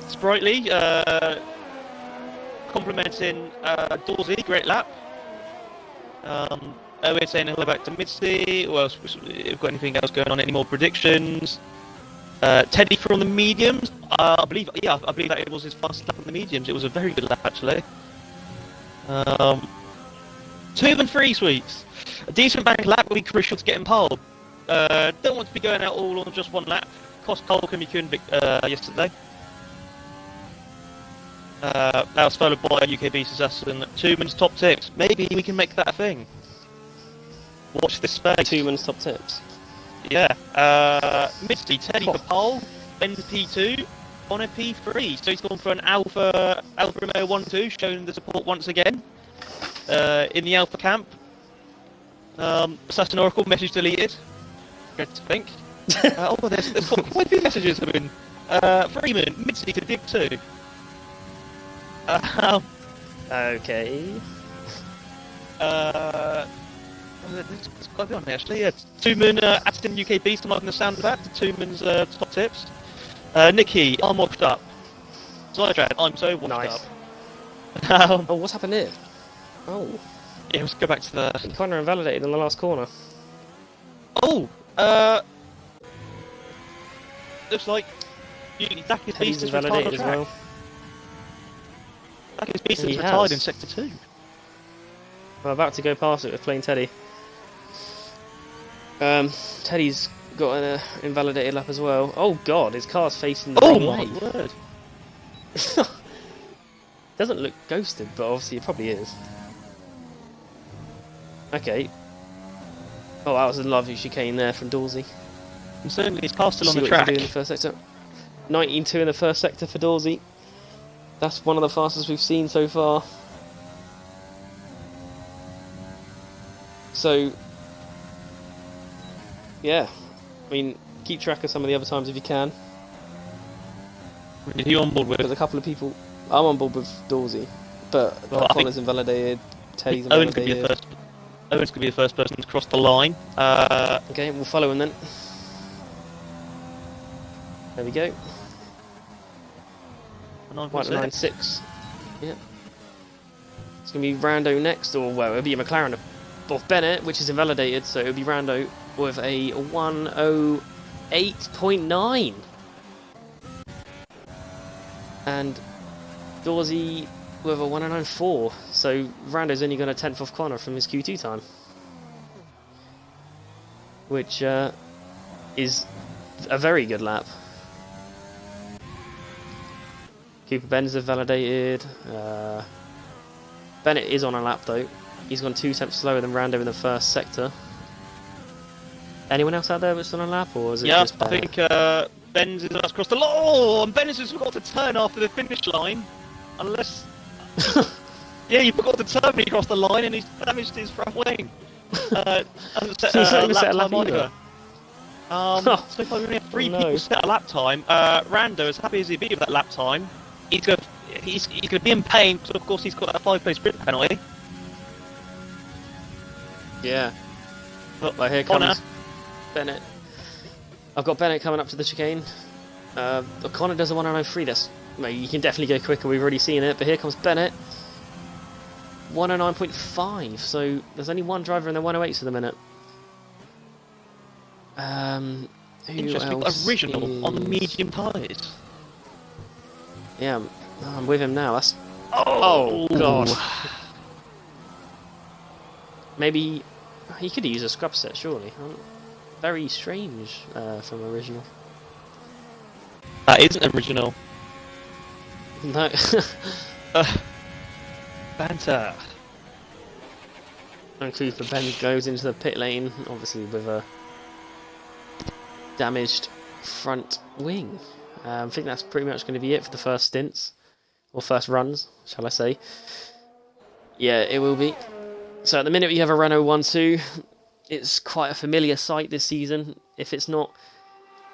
Sprightly, complimenting Dorsey, great lap. We're saying hello back to Mitzi. Who else? We've got anything else going on? Any more predictions? Teddy from the mediums. I believe that it was his fastest lap on the mediums. It was a very good lap actually. 2 and 3 sweeps. A decent bank lap will be crucial to getting pole. Don't want to be going out all on just 1 lap. Cost Cole Kumikun yesterday. That was followed by UKB's assassin. 2 minutes top tips. Maybe we can make that a thing. Watch this space. 2 minutes top tips. Yeah. Misty, Teddy for pole, Ben P2, Connor P3. So he's gone for an Alpha Romeo 1-2, showing the support once again. In the Alpha camp. Assassin Oracle, message deleted. Good to think. There's quite a few messages have been. Freeman, Misty to Dig 2. Okay. It's quite a bit on there actually, yeah. Tuman, Aston UK Beast, I'm liking the sound of that. Tuman's top tips. Nicky, I'm washed up. Zydrad, I'm so washed up. Oh, what's happened here? Oh. Yeah, let's go back to the... Connor invalidated in the last corner. Oh! Looks like Dakis Beast is retired on track. Well. Dakis Beast is retired in Sector 2. I'm about to go past it with plain Teddy. Teddy's got an invalidated lap as well. Oh god, his car's facing the wrong way. Oh my word. Doesn't look ghosted, but obviously it probably is. Okay. Oh, that was a lovely chicane there from Dorsey. And certainly his car's still on the track. track. In the first sector. 19.2 in the first sector for Dorsey. That's one of the fastest we've seen so far. So, yeah, I mean, keep track of some of the other times if you can. Are you on board with? There's a couple of people. I'm on board with Dorsey, but Connor's invalidated. Teddy's invalidated. Owen's going to be the first person to cross the line. Okay, we'll follow him then. There we go. A Quite a 9.6. 9.6. Yeah. It's going to be Rando next, or well, it'll be a McLaren of Bennett, which is invalidated, so it'll be Rando with a 108.9. And Dorsey with a 109.4, so Rando's only got a 10th off Connor from his Q2 time. Which is a very good lap. Cooper Benz is validated. Bennett is on a lap though. He's gone 2 tenths slower than Rando in the first sector. Anyone else out there that's on a lap, or is it just Bennett? I think Benz is across the line. Oh, and Benz has forgot to turn after the finish line. Unless... yeah, he forgot to turn when he crossed the line and he's damaged his front wing. Hasn't set a lap time either. So far we only have 3 people set a lap time. Rando, as happy as he'd be with that lap time, he's going to be in pain because of course he's got that 5-place sprint penalty. Yeah. Well, here comes Bennett. I've got Bennett coming up to the chicane. O'Connor does a 109.3. That's, you can definitely go quicker, we've already seen it, but here comes Bennett. 109.5, so there's only one driver in the 108s at the minute. Who Interesting, else original is... on the medium tyres. Yeah, I'm with him now. That's... Oh god. Maybe he could use a scrub set, surely. Very strange from original. That isn't original. No. Banter. And Cooper Ben goes into the pit lane, obviously with a damaged front wing. I think that's pretty much going to be it for the first stints, or first runs, shall I say. Yeah, it will be. So at the minute we have a Renault 1-2. It's quite a familiar sight this season. If it's not...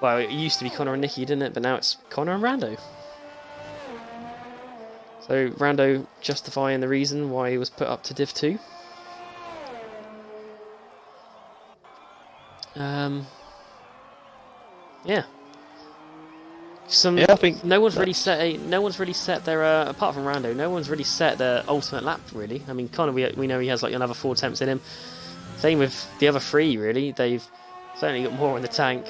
Well, it used to be Connor and Nicky, didn't it? But now it's Connor and Rando. So Rando justifying the reason why he was put up to Div 2. Yeah. I think no one's really set their apart from Rando, no one's really set their ultimate lap really. I mean, Connor, we know he has like another 4 attempts in him. Same with the other 3 really. They've certainly got more in the tank,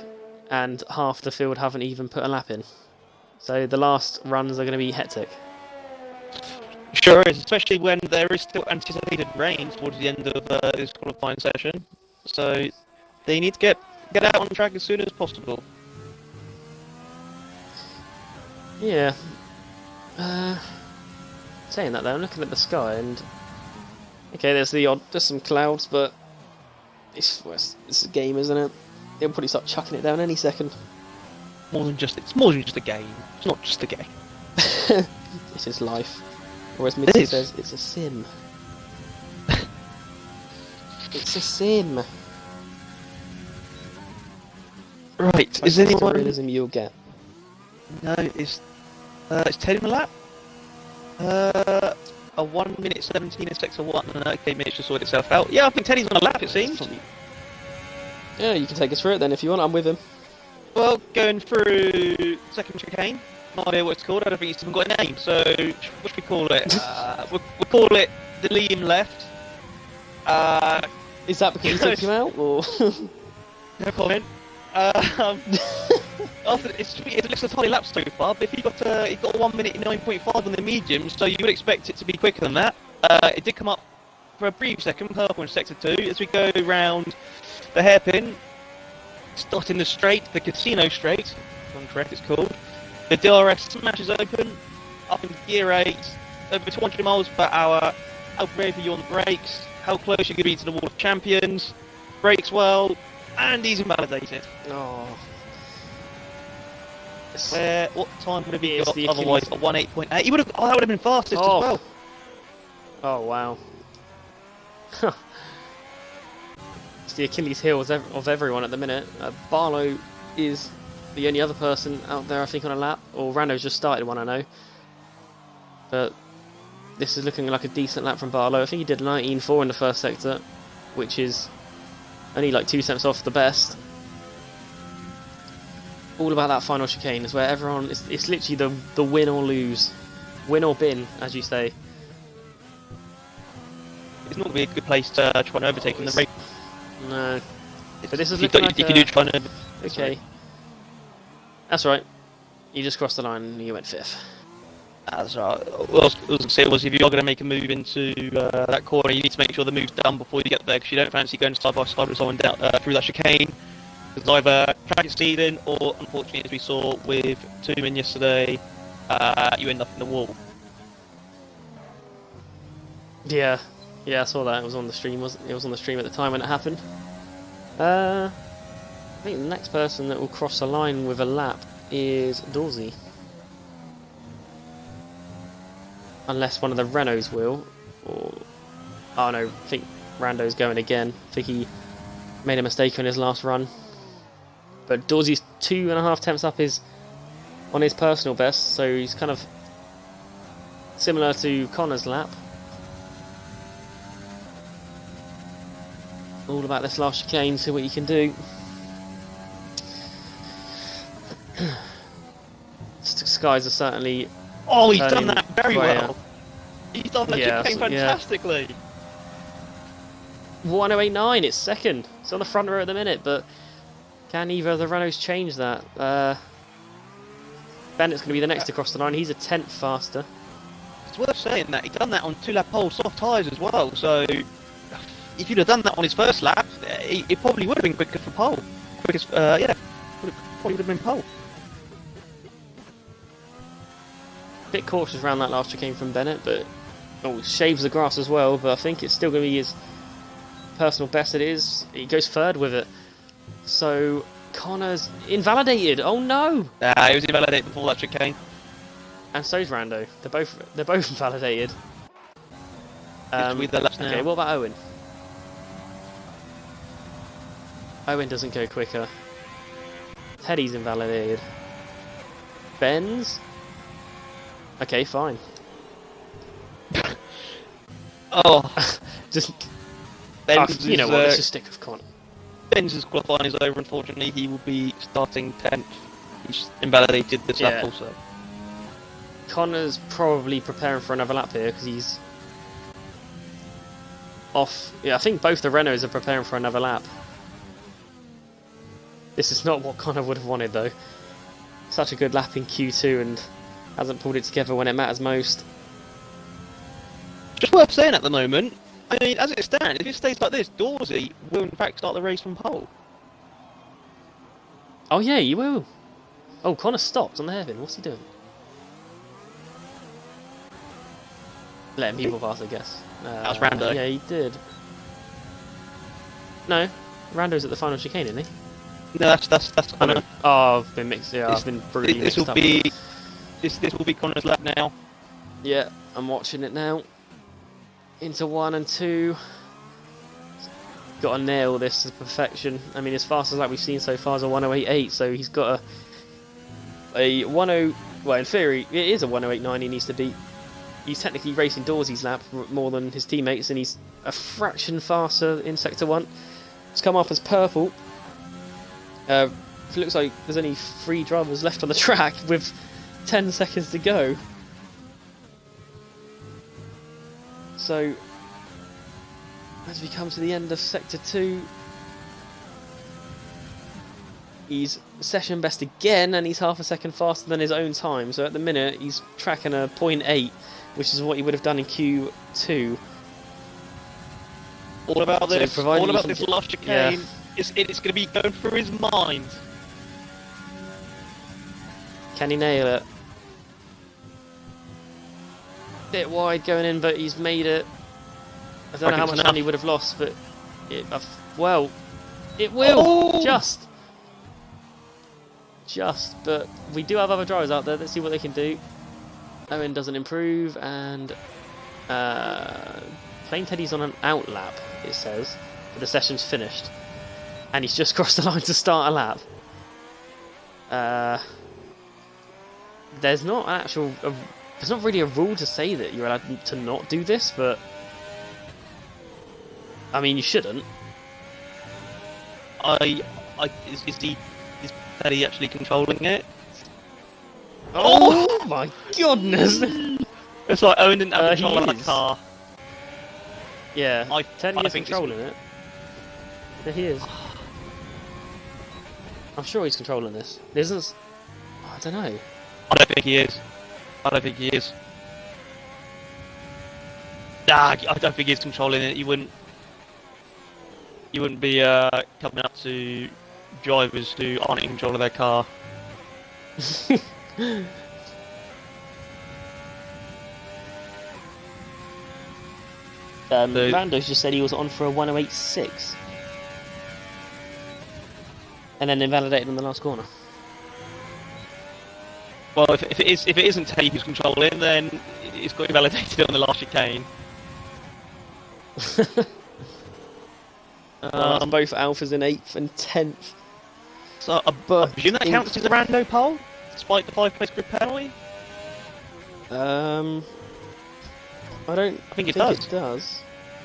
and half the field haven't even put a lap in. So the last runs are going to be hectic. Sure is, especially when there is still anticipated rain towards the end of this qualifying session. So they need to get out on track as soon as possible. Yeah. Saying that though, I'm looking at the sky and okay, there's some clouds, but it's a game, isn't it? They'll probably start chucking it down any second. It's more than just a game. It's not just a game. It's just life. Or as Mitzi says, it's a sim. It's a sim. Right, is anyone... realism you'll get. No, it's Teddy on the lap. A 1 minute 17 in sector 1. Okay, Mitch just sorted itself out. Yeah, I think Teddy's on a lap, it seems. Yeah, you can take us through it then if you want. I'm with him. Well, going through second chicane. No idea what it's called. I don't think it's even got a name. So, what should we call it? We'll call it the Liam left. Is that because he took you out, or? No comment. It looks a tiny lap so far, but if he got a 1 minute 9.5 on the medium, so you would expect it to be quicker than that. It did come up for a brief second, purple in sector 2, as we go round the hairpin, starting the straight, the casino straight, if I'm correct it's called. The DRS smashes open, up in gear 8, over 200 miles per hour. How brave are you on the brakes? How close are you going to be to the wall of champions? Brakes well, and he's invalidated. Oh. What time would have he got otherwise? A 1:08.8. He would have. Oh, that would have been fastest as well. Oh wow. It's the Achilles heel of everyone at the minute. Barlow is the only other person out there, I think, on a lap. Or Rando's just started one, I know. But this is looking like a decent lap from Barlow. I think he did 19.4 in the first sector, which is only like 2 cents off the best. all about that final chicane is where everyone it's literally the win or lose, win or bin, as you say. It's not going to be a good place to try and overtake in the race. No, but this is you looking like can do try and okay. Sorry. That's right. You just crossed the line and you went 5th. That's right. What I was going to say was, if you are going to make a move into that corner, you need to make sure the move's done before you get there, because you don't fancy going side by side with someone down through that chicane. Because either track is stealing, or unfortunately, as we saw with Tooman yesterday, you end up in the wall. Yeah, I saw that. It was on the stream. It was on the stream at the time when it happened. I think the next person that will cross the line with a lap is Dorsey. Unless one of the Renaults will, or oh no, I think Rando's going again. I think he made a mistake on his last run. But Dorsey's 2.5 tenths up on his personal best, so he's kind of similar to Connor's lap. All about this last chicane, see what you can do. Skies are certainly. Oh, he's done that very well. He's done that chicane fantastically. Yeah. 1089, it's second. It's on the front row at the minute, but can either of the Renaults change that? Bennett's going to be the next to cross the line. He's a 10th faster. It's worth saying that he's done that on 2-lap pole soft tyres as well. So if you'd have done that on his first lap, it probably would have been quicker for pole. Quickest, probably would have been pole. Bit cautious around that last chicane from Bennett, but shaves the grass as well. But I think it's still going to be his personal best. It is. He goes 3rd with it. So Connor's invalidated. Oh no! He was invalidated before that chicane. And so's Rando. They're both invalidated. Okay, what about Owen? Owen doesn't go quicker. Teddy's invalidated. Ben's. Okay, fine. Just you know what? Let's just stick with Connor. Ben's qualifying is over. Unfortunately, he will be starting 10th. He's invalidated this lap also. Connor's probably preparing for another lap here because he's off. Yeah, I think both the Renaults are preparing for another lap. This is not what Connor would have wanted though. Such a good lap in Q2 and hasn't pulled it together when it matters most. Just worth saying at the moment, I mean, as it stands, if it stays like this, Dorsey will in fact start the race from pole. Oh yeah, you will. Oh, Connor stopped on the hairpin. What's he doing? Letting people pass, I guess. That was Rando. Yeah, he did. No, Rando's at the final chicane, isn't he? No, that's Connor. Oh, I've been mixed. Yeah, I've been brutally mixed up. This will be Connor's lap now. Yeah, I'm watching it now. Into 1 and 2. Got to nail this to perfection. I mean, as fast as like we've seen so far is a 1088, so he's got a 10. Well, in theory, it is a 1089 he needs to beat. He's technically racing Dorsey's lap more than his teammates, and he's a fraction faster in Sector 1. It's come off as purple. It looks like there's only 3 drivers left on the track with 10 seconds to go. So, as we come to the end of Sector 2, he's session best again, and he's half a second faster than his own time. So at the minute, he's tracking a 0.8, which is what he would have done in Q2. All about this. All about this last chicane. Yeah. It's going to be going through his mind. Can he nail it? Bit wide going in, but he's made it. I don't know how much time he would have lost, but it will. Oh! Just. But we do have other drivers out there. Let's see what they can do. Owen doesn't improve, and Plain Teddy's on an out lap, it says, but the session's finished, and he's just crossed the line to start a lap. There's not there's not really a rule to say that you're allowed to not do this, but I mean, you shouldn't. Is Teddy actually controlling it. Oh my goodness! It's like Owen didn't have control of he that is. car. Yeah, Teddy is think controlling it. Yeah, he is. I'm sure he's controlling this. This is... I don't know. I don't think he is. I don't think he is. Nah, I don't think he's controlling it. You wouldn't be coming up to drivers who aren't in control of their car. Rando's just said he was on for a 108.6. And then invalidated in the last corner. Well, if it isn't Teddy who's controlling, then it's got invalidated on the last chicane. Well, both Alphas in 8th and 10th. So I presume that counts as a rando pole, despite the 5-place grid penalty. I think it does.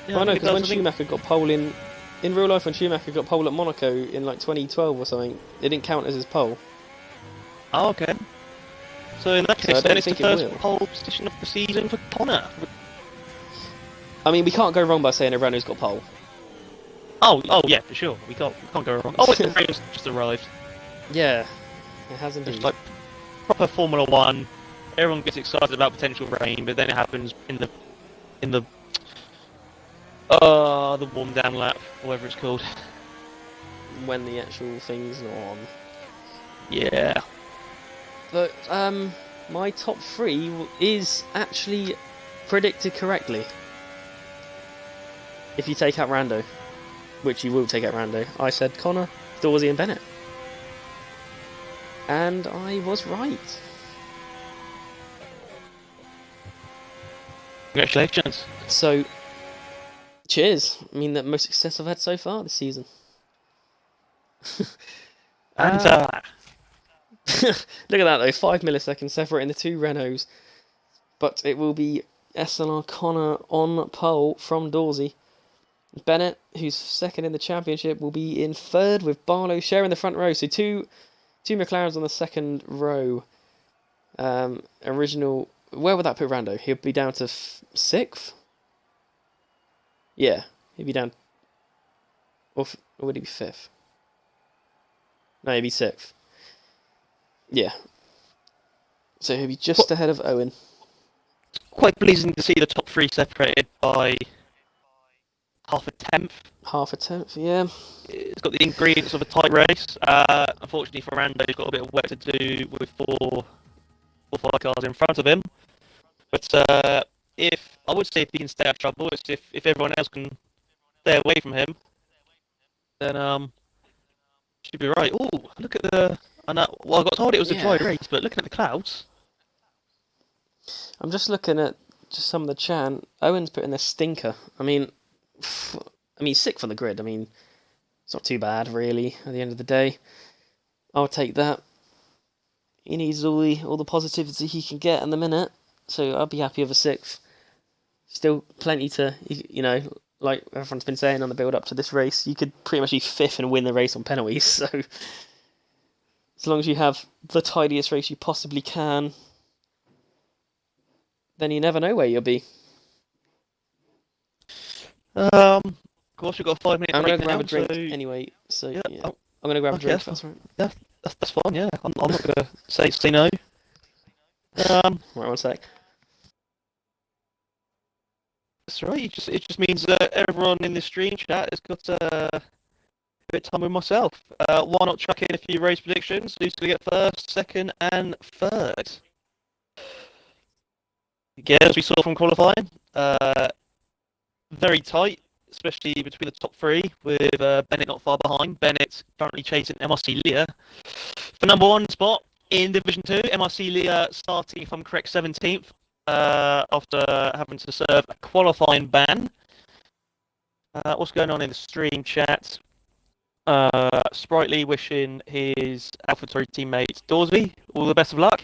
Yeah, I know, because when Schumacher got pole in real life, when Schumacher got pole at Monaco in like 2012 or something, it didn't count as his pole. Oh, okay. So in that case, I then it's the think it first pole position of the season for Connor. I mean, we can't go wrong by saying Renault's got pole. Oh yeah, for sure. We can't go wrong. Oh, the rain's just arrived. Yeah, it has indeed. It's like proper Formula One. Everyone gets excited about potential rain, but then it happens in the warm down lap, whatever it's called. When the actual thing's not on. Yeah. But my top 3 is actually predicted correctly. If you take out Rando, which you will take out Rando, I said Connor, Dorsey and Bennett. And I was right. Congratulations. So, cheers. I mean, the most success I've had so far this season. And look at that though, 5 milliseconds separating the 2 Renaults. But it will be SLR Connor on pole from Dorsey. Bennett, who's second in the championship, will be in third with Barlow sharing the front row. So two McLarens on the second row. Original. Where would that put Rando? He'll be down to 6th? Yeah, he'd be down. Or would he be 5th? No, he'd be 6th. Yeah. So he'll be just ahead of Owen. Quite pleasing to see the top 3 separated by half a tenth. Half a tenth, yeah. It's got the ingredients of a tight race. Unfortunately for Rando, he's got a bit of work to do with 4 or 5 cars in front of him. But if he can stay out of trouble, it's if everyone else can stay away from him, then should be right. Oh, look at the. I know. Well, I got told it was a dry race, but looking at the clouds. I'm just looking at just some of the chat. Owen's putting a stinker. I mean, 6th on the grid. I mean, it's not too bad, really, at the end of the day. I'll take that. He needs all the positivity he can get in the minute, so I'll be happy with a 6th. Still plenty to, like everyone's been saying on the build-up to this race, you could pretty much be 5th and win the race on penalties, so as long as you have the tidiest race you possibly can, then you never know where you'll be. Of course, we've got a 5-minute break. I'm going to grab a drink anyway, so yeah. I'm going to grab a drink. That's right. Yeah, that's fine, yeah. I'm not going to say no. Right, one sec. That's right, it just means that everyone in the stream chat has got a bit of time with myself. Why not chuck in a few race predictions? Who's going to get first, second, and third? Again, as we saw from qualifying, very tight, especially between the top 3, with Bennett not far behind. Bennett currently chasing MRC Leah for number 1 spot in Division 2. MRC Leah starting, if I'm correct, 17th. After having to serve a qualifying ban. What's going on in the stream chat? Sprightly wishing his AlphaTauri teammate Dorsey all the best of luck.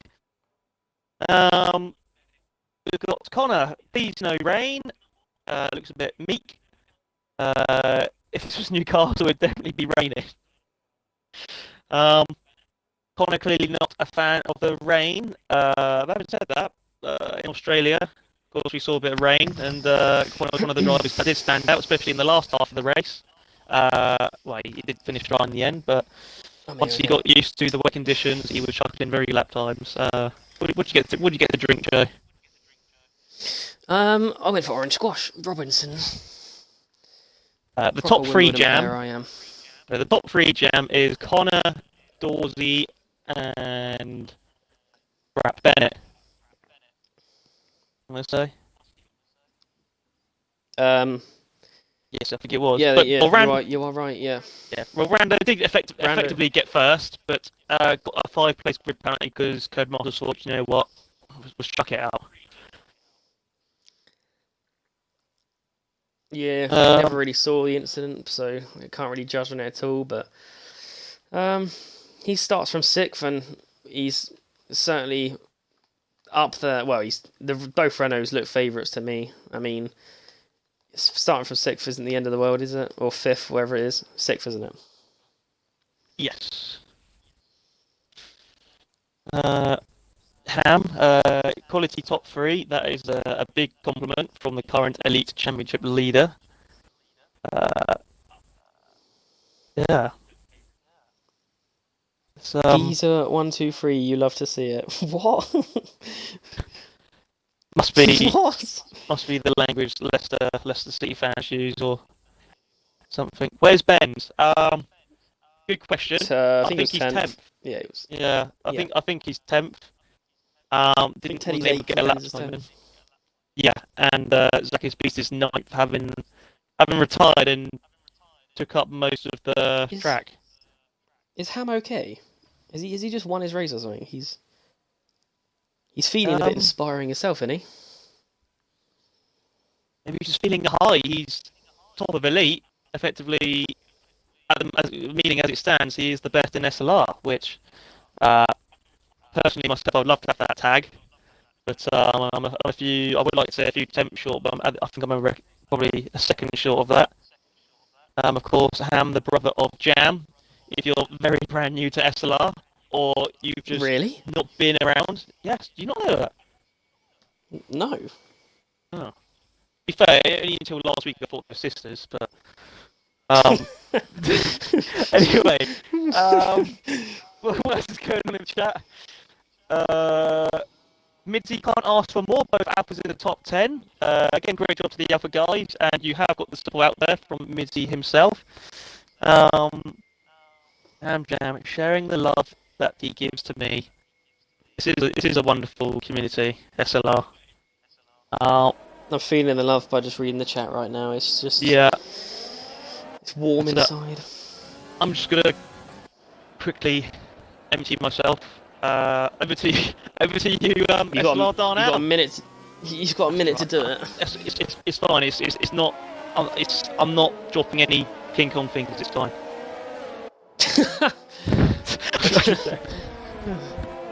We've got Connor, please no rain. Looks a bit meek. If this was Newcastle, it would definitely be raining. Connor clearly not a fan of the rain. But having said that, in Australia, of course, we saw a bit of rain, and Connor was one of the drivers that did stand out, especially in the last half of the race. Well, he did finish dry in the end, but once he got used to the wet conditions, he was chuckling very lap times. What you get to drink, Joe? I went for orange squash. Robinson. The top three jam. I am. The top three jam is Connor, Dorsey, and perhaps Bennett. I'm gonna say. Yes, I think it was. Yeah, but, yeah. Well, you are right. Yeah. Yeah. Well, Rando did effectively get first, but got a 5-place grid penalty because Codemaster thought, you know what, we'll chuck it out. Yeah, I never really saw the incident, so I can't really judge on it at all. But he starts from 6th, and he's certainly up there. Well, both Renaults look favourites to me. I mean, starting from 6th isn't the end of the world, is it? Or 5th, wherever it is. 6th, isn't it? Yes. Ham, quality top 3. That is a big compliment from the current Elite Championship leader. Yeah. Geezer 1, 2, 3. You love to see it. What? Must be what? Must be the language Leicester City fans use or something. Where's Ben's? Good question. I think he's 10th. Yeah, it was. Yeah, I think he's 10th. Didn't Teddy's really get a lap time. Yeah, and Zacchaeus Beast is 9th, having retired and took up most of the track. Is Ham okay? Has he just won his race or something? He's feeling a bit inspiring himself, isn't he? Maybe he's just feeling high. He's top of Elite, effectively. Meaning as it stands, he is the best in SLR, which personally myself, I would love to have that tag. But I would like to say a few tenths short, but I think I'm probably a second short of that. Of course, Ham, the brother of Jam. If you're very brand new to SLR, or you've just not been around, yes, do you not know that? No. Oh. To be fair, only until last week I thought they were sisters, but anyway, what else is going on in the chat? Midzy can't ask for more. Both Alphas in the top 10. Again, great job to the other guys, and you have got the support out there from Midzy himself. Jam, sharing the love that he gives to me. This is a wonderful community, SLR. I'm feeling the love by just reading the chat right now. It's just it's warm inside. I'm just gonna quickly empty myself. Over to you, SLR Darnell. You've got a minute. You've got a minute to do it. It's fine. It's not. I'm not dropping any pink on fingers. It's fine.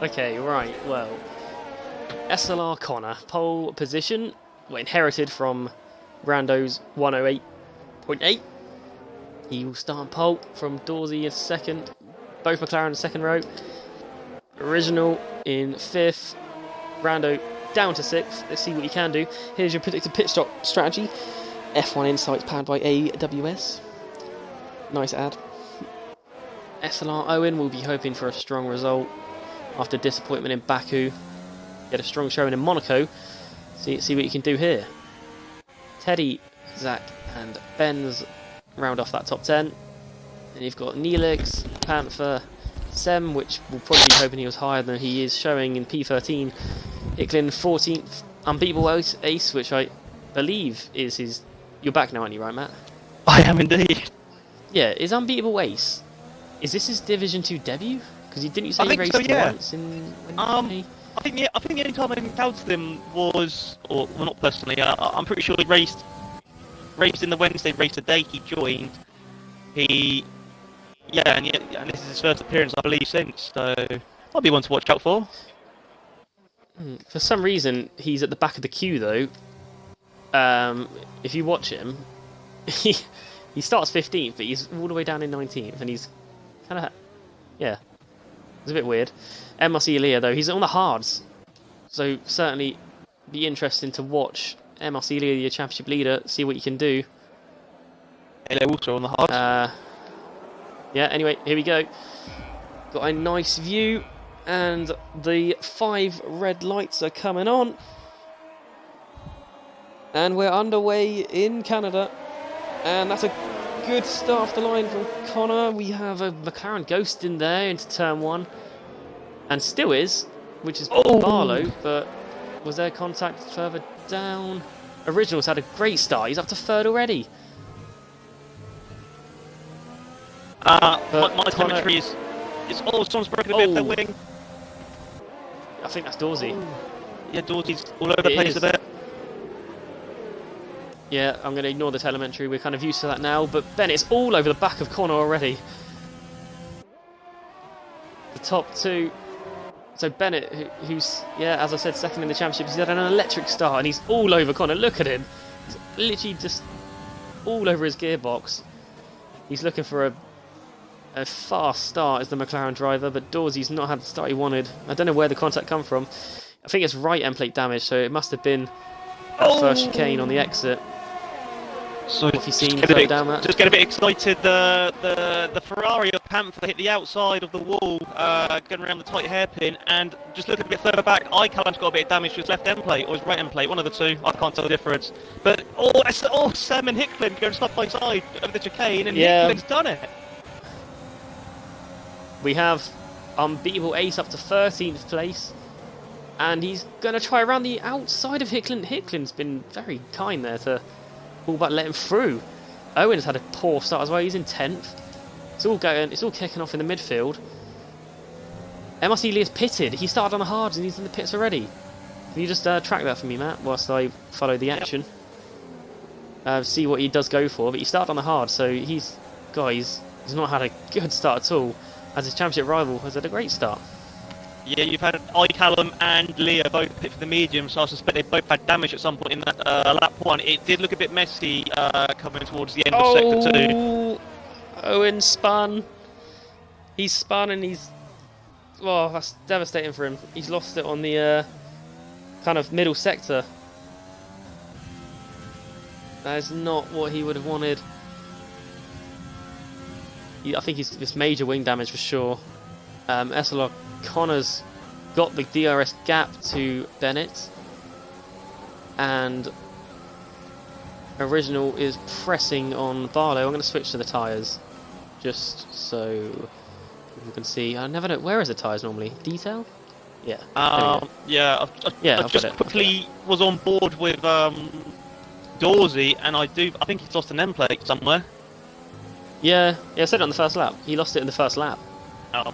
Okay, right. Well, SLR Connor pole position. Inherited from Rando's 108.8. He will start on pole from Dorsey in 2nd. Both McLaren in 2nd row. Original in 5th. Rando down to 6th. Let's see what he can do. Here's your predicted pit stop strategy. F1 Insights powered by AWS. Nice ad. SLR Owen will be hoping for a strong result after disappointment in Baku. Get a strong showing in Monaco. See what you can do here. Teddy, Zach, and Benz round off that top 10. And you've got Neelix, Panther, Sem, which will probably be hoping he was higher than he is showing in P13. Icklin 14th, Unbeatable Ace, which I believe is his. You're back now, aren't you, right, Matt? I am indeed. Yeah, is Unbeatable Ace? Is this his Division 2 debut? Because didn't you say he raced once in? I think the only time I encountered him was, well, not personally. I'm pretty sure he raced in the Wednesday race the day he joined. And this is his first appearance, I believe, since. So I'll be one to watch out for. For some reason, he's at the back of the queue, though. If you watch him, he starts 15th, but he's all the way down in 19th, and he's kind of It's a bit weird. MRC Elia, though, he's on the hards. So certainly be interesting to watch MRC Elia, your championship leader, see what you can do. They're also on the hard. Yeah, anyway, here we go. Got a nice view, and the 5 red lights are coming on. And we're underway in Canada. And that's a good start off the line from Connor. We have a McLaren Ghost in there into turn 1. And still is, which is Barlow, but was there contact further down? Originals had a great start. He's up to 3rd already. My telemetry is... someone's broken a bit of their wing. I think that's Dorsey. Yeah, Dorsey's all over the place a bit. Yeah, I'm going to ignore the telemetry. We're kind of used to that now. But Bennett's all over the back of Connor already. The top 2. So Bennett, who's, as I said, 2nd in the championship, he's had an electric start and he's all over Connor. Look at him. He's literally just all over his gearbox. He's looking for a fast start as the McLaren driver, but Dorsey's not had the start he wanted. I don't know where the contact come from. I think it's right end plate damage, so it must have been that first chicane on the exit. So what have you seen further down that? Just get a bit excited. The Ferrari of Panther hit the outside of the wall, going around the tight hairpin, and just looking a bit further back, Icalam's got a bit of damage to his left end plate or his right end plate, one of the two. I can't tell the difference. But Sam and Hicklin going side by side of the chicane, and Hicklin's done it. We have Unbeatable Ace up to 13th place, and he's going to try around the outside of Hicklin. Hicklin's been very kind there to all but let him through. Owen's had a poor start as well. He's in 10th. It's all kicking off in the midfield. MRC Lee's pitted. He started on the hards and he's in the pits already. Can you just track that for me, Matt, whilst I follow the action? See what he does go for. But he started on the hard, so he's not had a good start at all. As his championship rival has had a great start. Yeah, you've had Icalum and Leah both hit for the medium, so I suspect they both had damage at some point in that lap 1. It did look a bit messy coming towards the end of sector 2. Owen spun. He's spun and he's... Oh, that's devastating for him. He's lost it on the kind of middle sector. That is not what he would have wanted. I think he's this major wing damage for sure. SLR Connor's got the DRS gap to Bennett, and Original is pressing on Barlow. I'm going to switch to the tyres just so you can see. I never know, where is the tyres normally? Detail? Yeah. I just quickly was on board with Dorsey, and I think he's lost an end plate somewhere. Yeah, I said it on the first lap. He lost it in the first lap. Oh.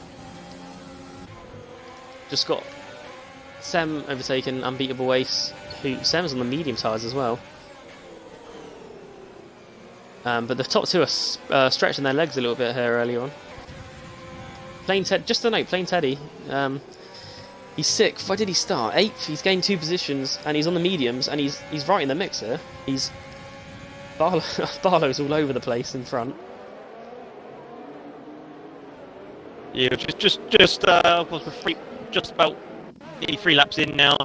Just got Sem overtaken Unbeatable Ace, who Sem's on the medium tyres as well. But the top 2 are stretching their legs a little bit here early on. Just a note, Plain Teddy, he's 6th. Why did he start? 8th. He's gained 2 positions, and he's on the mediums, and he's right in the mix here. Barlow's all over the place in front. Yeah, of course, we're just about 3 laps in now.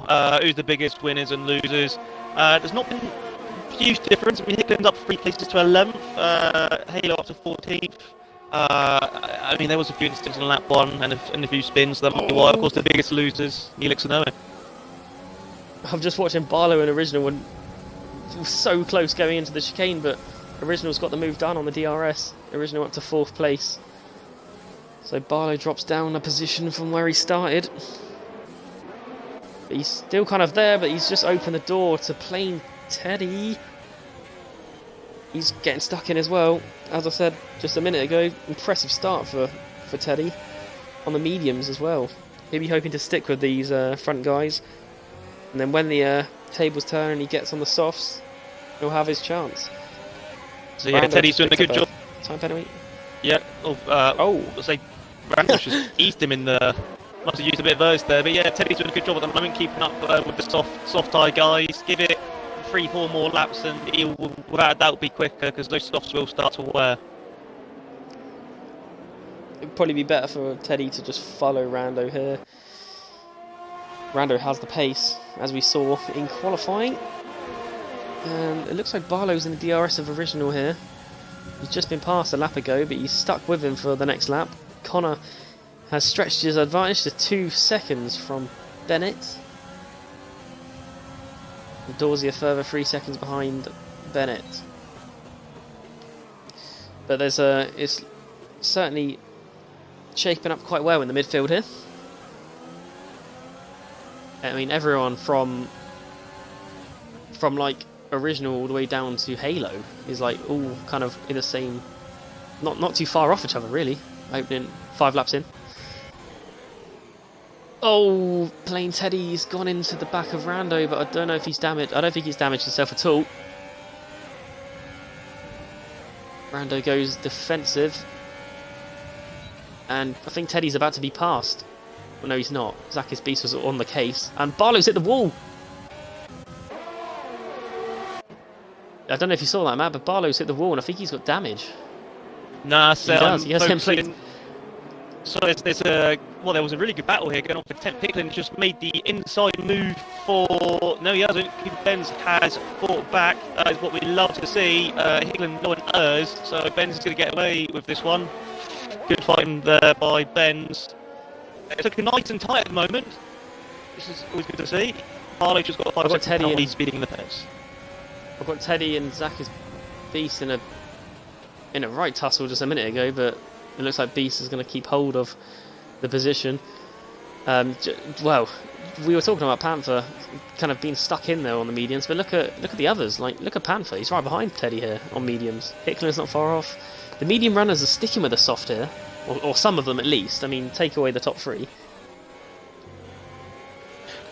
Who's the biggest winners and losers? There's not been a huge difference. I mean, Hicklin's up 3 places to 11th, Halo up to 14th. I mean, there was a few instances in lap 1 and a few spins. That might be why, of course, the biggest losers, Neelix and Owen. I'm just watching Barlow and Original, and it was so close going into the chicane, but Original's got the move done on the DRS. Original up to 4th place. So Barlow drops down a position from where he started. But he's still kind of there, but he's just opened the door to Plain Teddy. He's getting stuck in as well. As I said just a minute ago, impressive start for Teddy. On the mediums as well. He'll be hoping to stick with these front guys. And then when the tables turn and he gets on the softs, he'll have his chance. So yeah, Teddy's doing a good job. Time penalty. Yeah. Let's say Brandish just eased him in the. Must have used a bit of verse there, but yeah, Teddy's doing a good job at the moment, keeping up with the soft tie guys. Give it 3-4 more laps, and he'll without a doubt be quicker because those softs will start to wear. it'd probably be better for Teddy to just follow Rando here. Rando has the pace, as we saw in qualifying. And it looks like Barlow's in the DRS of Original here. He's just been passed a lap ago, but he's stuck with him for the next lap. Connor has stretched his advantage to 2 seconds from Bennett. Dorsey a further 3 seconds behind Bennett. But it's certainly shaping up quite well in the midfield here. I mean, everyone from like Original all the way down to Halo is like all kind of in the same, not too far off each other really. Opening 5 laps in. Oh, plain Teddy's gone into the back of Rando, but I don't know if he's damaged. I don't think he's damaged himself at all. Rando goes defensive, and I think Teddy's about to be passed. Well, no, he's not. Zakis Beast was on the case, and Barlow's hit the wall. I don't know if you saw that, Matt, but Barlow's hit the wall, and I think he's got damage. Nah, so he does. He has him played. So there's there was a really good battle here going on for 10. Picklin just made the inside move for... No, he hasn't. Benz has fought back. That is what we love to see. Hicklin no one errs, so Benz is going to get away with this one. Good fighting there by Benz. It's looking nice and tight at the moment. This is always good to see. Barlow just got 5 seconds penalty speeding the pace. I've got Teddy and Zakis Beast in a right tussle just a minute ago, but it looks like Beast is going to keep hold of the position. Well, we were talking about Panther kind of being stuck in there on the mediums, but look at the others. Like, look at Panther. He's right behind Teddy here on mediums. Hicklin's not far off. The medium runners are sticking with the soft here, or some of them at least. I mean, take away the top 3.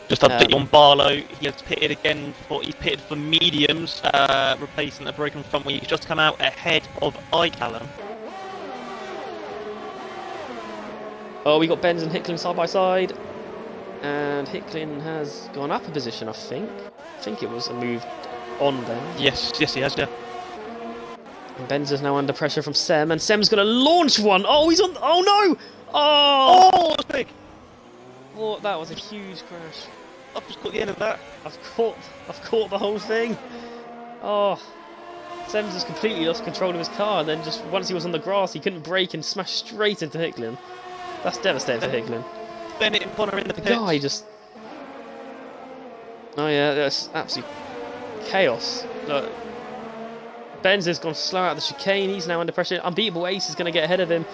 Just update on Barlow. He has pitted again. He's pitted for mediums, replacing the broken front wheel. He's just come out ahead of iCallum. Oh, we got Benz and Hicklin side by side, and Hicklin has gone up a position. I think it was a move on Benz. Yes, he has. Yeah. And Benz is now under pressure from Sem, and Sem's going to launch one. Oh, he's on. Oh no! Oh, that's big. Oh, that was a huge crash. I've just caught the end of that. I've caught the whole thing. Oh, Sem's just completely lost control of his car, and then just once he was on the grass, he couldn't brake and smashed straight into Hicklin. That's devastating for Hicklin. Bennett and Connor in the pits. Guy just... Oh yeah, that's absolute chaos. Look, Benz has gone slow out of the chicane. He's now under pressure. Unbeatable Ace is going to get ahead of him.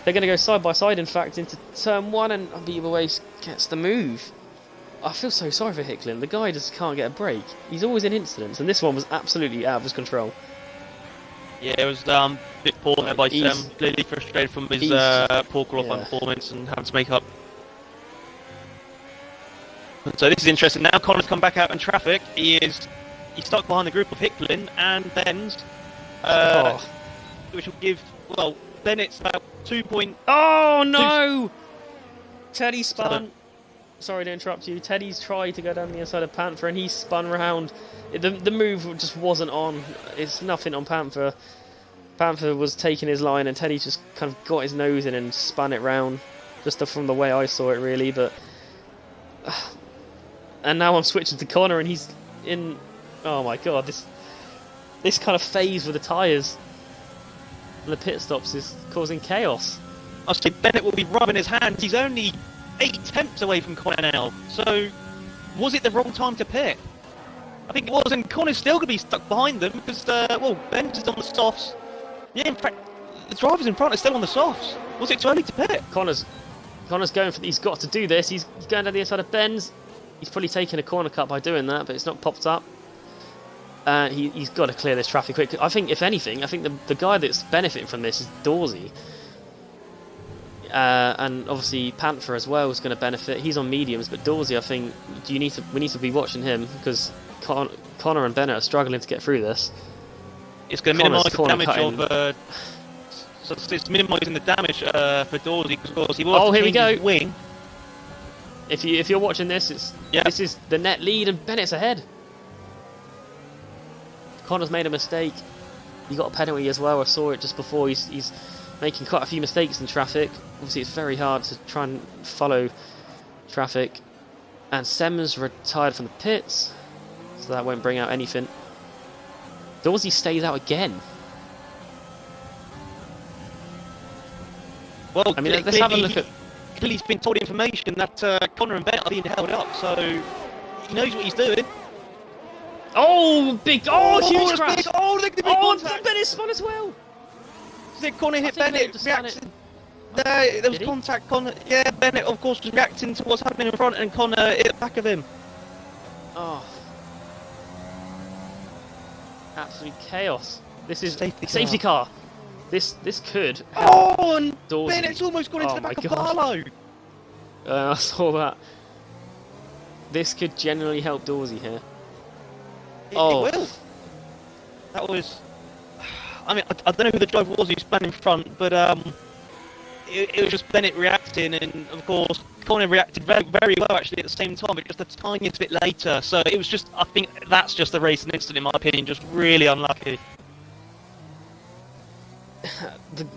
They're going to go side by side, in fact, into turn 1, and Unbeatable Ace gets the move. I feel so sorry for Hicklin. The guy just can't get a break. He's always in incidents, and this one was absolutely out of his control. Yeah, it was a bit poor there by Sem. Clearly frustrated from his poor qualifying performance and having to make up. So this is interesting. Now Connor's come back out in traffic. He's stuck behind the group of Hicklin and Benz, which will give Bennett's about 2 point. Oh no! Teddy spun. Sorry to interrupt you. Teddy's tried to go down the inside of Panther, and he spun round. The move just wasn't on. It's nothing on Panther. Panther was taking his line, and Teddy just kind of got his nose in and spun it round, just from the way I saw it, really. But and now I'm switching to Connor, and he's in. Oh my god! This kind of phase with the tyres and the pit stops is causing chaos. I say Bennett will be rubbing his hands. He's only 8 tenths away from Connor now. So was it the wrong time to pit? I think it was, and Connor's still going to be stuck behind them because, Benz is on the softs. Yeah, in fact, the drivers in front are still on the softs. Was it too early to pit? Connor's going for... He's got to do this. He's going down the inside of Benz. He's probably taken a corner cut by doing that, but it's not popped up. He's got to clear this traffic quick. I think, if anything, the guy that's benefiting from this is Dorsey. And obviously Panther as well is going to benefit. He's on mediums, but Dorsey, I think, we need to be watching him because Connor and Bennett are struggling to get through this. It's going to minimise the damage of. So it's minimising the damage for Dorsey because he will. Oh, here we go. Wing. If you're watching this, this is the net lead, and Bennett's ahead. Connor's made a mistake. He got a penalty as well. I saw it just before. He's making quite a few mistakes in traffic. Obviously, it's very hard to try and follow traffic. And Sem's retired from the pits, so that won't bring out anything. Dorsey stays out again. Well, I mean, let's have a look at... Clearly's been told information that Connor and Bennett are being held up, so he knows what he's doing. Oh, big... Oh, huge crash! Big, oh, look at the big contact! Bennett spun as well! Did Connor hit Bennett? There was contact. Connor, yeah, Bennett, of course, was reacting to what's happening in front, and Connor hit the back of him. Oh. Absolute chaos. This is safety car. This could. Oh, and Dorsey. Bennett's almost gone into the back of God. Barlow. I saw that. This could genuinely help Dorsey here. It will. That was... I mean, I don't know who the driver was who spun in front, but it was just Bennett reacting, and of course Connor reacted very, very well actually at the same time, but just the tiniest bit later. So it was just, I think that's just a racing incident in my opinion, just really unlucky.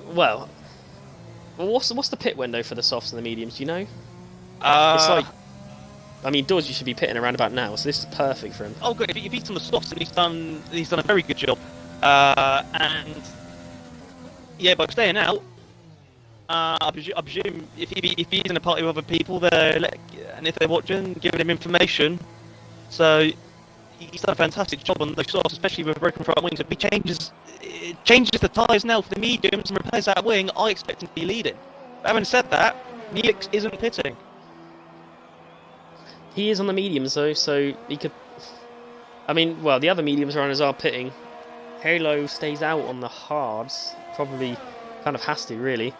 Well, what's the pit window for the softs and the mediums? Do you know? It's like, I mean, Dorsey should be pitting around about now, so this is perfect for him. Oh, good. If he's on the softs, and he's done a very good job. And yeah, by staying out, I presume if he's in a party with other people, and if they're watching, giving him information. So he's done a fantastic job on those softs, especially with broken front wings. If he changes the tyres now for the mediums and repairs that wing, I expect him to be leading. But having said that, Neelix isn't pitting. He is on the mediums though, so he could... I mean, well, the other mediums runners are pitting. Halo stays out on the hards. Probably kind of has to, really.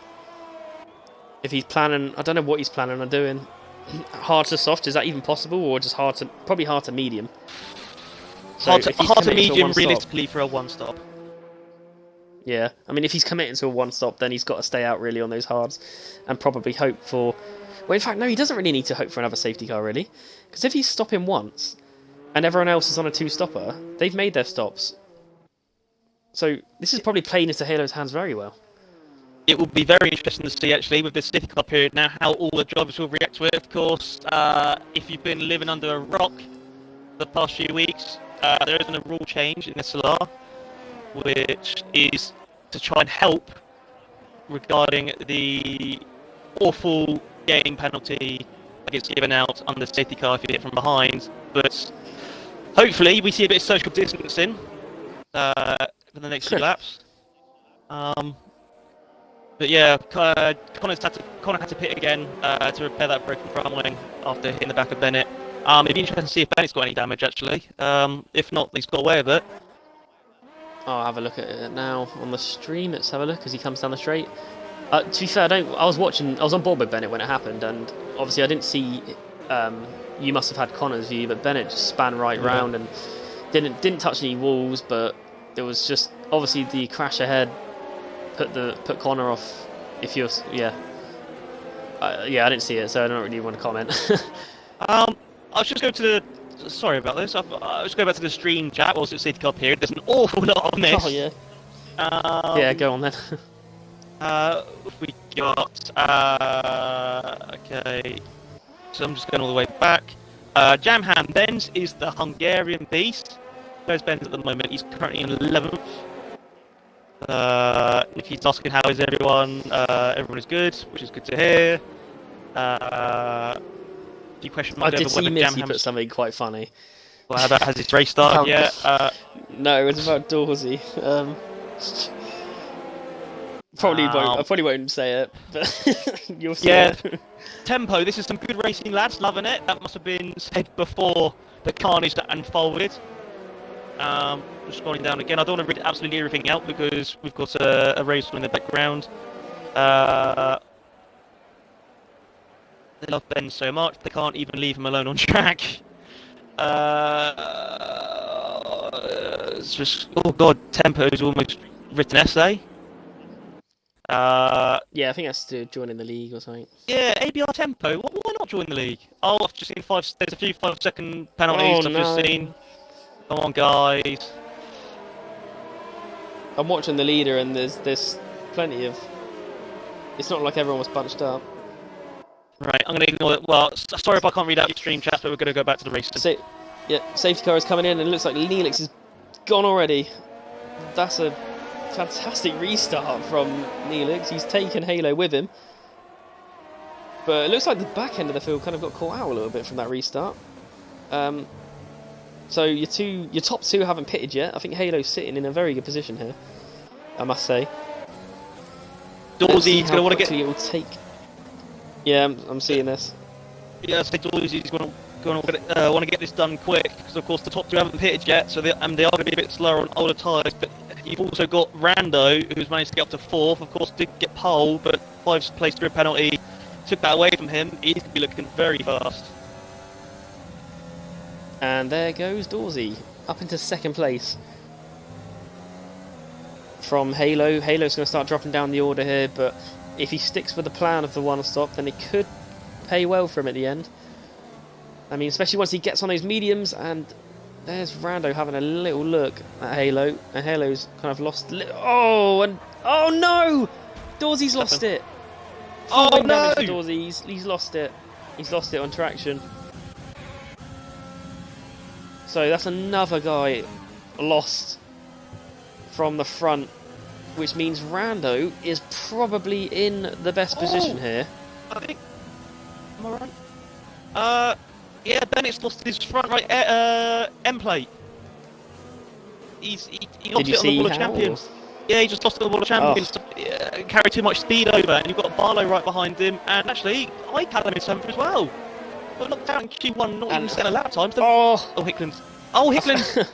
If he's planning... I don't know what he's planning on doing. Hard to soft, is that even possible? Or just hard to... Probably hard to medium. So hard to medium, realistically, stop, for a one-stop. Yeah, I mean, if he's committing to a one-stop, then he's got to stay out, really, on those hards. And probably hope for... Well, in fact, no, he doesn't really need to hope for another safety car, really. Because if he's stopping once, and everyone else is on a two-stopper, they've made their stops. So this is probably playing into Halo's hands very well. It will be very interesting to see, actually, with this safety car period now, how all the drivers will react to it. Of course, if you've been living under a rock the past few weeks, there isn't a rule change in SLR, which is to try and help regarding the awful game penalty that gets given out under safety car if you hit from behind. But hopefully we see a bit of social distancing for the next few laps. But yeah, Connor had to pit again to repair that broken front wing after hitting the back of Bennett. It'd be interesting to see if Bennett's got any damage actually. If not, he's got away with it. I'll have a look at it now on the stream. Let's have a look as he comes down the straight. To be fair, I was on board with Bennett when it happened, and obviously I didn't see. You must have had Connor's view, but Bennett just span right round and didn't touch any walls. But it was just obviously the crash ahead put Connor off. If you're I didn't see it, so I don't really want to comment. I'll just go to the. Sorry about this. I'll just go back to the stream chat. Also, safety car period. There's an awful lot on this. Oh yeah. Yeah, go on then. We got okay. So I'm just going all the way back. Jamham Benz is the Hungarian beast. Where's Benz at the moment? He's currently in 11th. If he's asking how is everyone, everyone is good, which is good to hear. You question mark I did over see whether Missy Jamham's... put something quite funny. Well, how about has his race started yet? No, it was about Dorsey. Probably won't. I probably won't say it, but you'll see. Yeah. It. Tempo. This is some good racing, lads. Loving it. That must have been said before the carnage that unfolded. Just scrolling down again. I don't want to read absolutely everything out because we've got a race in the background. They love Ben so much they can't even leave him alone on track. It's just, oh god, Tempo's almost written essay. Yeah, I think that's to joining the league or something. Yeah, ABR Tempo. Why not join the league? Oh, I've just seen there's a few 5-second penalties I've just seen. Come on, guys. I'm watching the leader, and there's plenty of It's not like everyone was bunched up. Right, I'm going to ignore it. Well, sorry if I can't read out your stream chat, but we're going to go back to the race. Yeah, safety car is coming in, and it looks like Neelix is gone already. That's a fantastic restart from Neelix. He's taken Halo with him. But it looks like the back end of the field kind of got caught out a little bit from that restart. So your top two haven't pitted yet. I think Halo's sitting in a very good position here, I must say. Dorsey's going to want to get... It will take... Yeah, I'm seeing this. Yeah, so Dorsey's going to want to get this done quick, because of course the top two haven't pitted yet, so they are going to be a bit slower on older tyres. But you've also got Rando, who's managed to get up to 4th. Of course, did get pole, but 5th place through a penalty took that away from him. He's going to be looking very fast. And there goes Dorsey, up into 2nd place. From Halo. Halo's going to start dropping down the order here, but if he sticks with the plan of the one stop, then it could pay well for him at the end. I mean, especially once he gets on those mediums, and there's Rando having a little look at Halo, and Halo's kind of lost... oh no! Dorsey's lost it! Oh no! Dorsey, he's lost it. He's lost it on traction. So that's another guy lost from the front, which means Rando is probably in the best position here. I think... Am I right? Yeah, Bennett's lost his front right end plate. He lost it on the Wall of Champions. Yeah, he just lost it on the Wall of Champions. Carried too much speed over, and you've got Barlow right behind him, and actually, I had him in 7th as well. But knocked out in Q1, not even setting a lap time. Oh, Hickland. Oh, Hickland.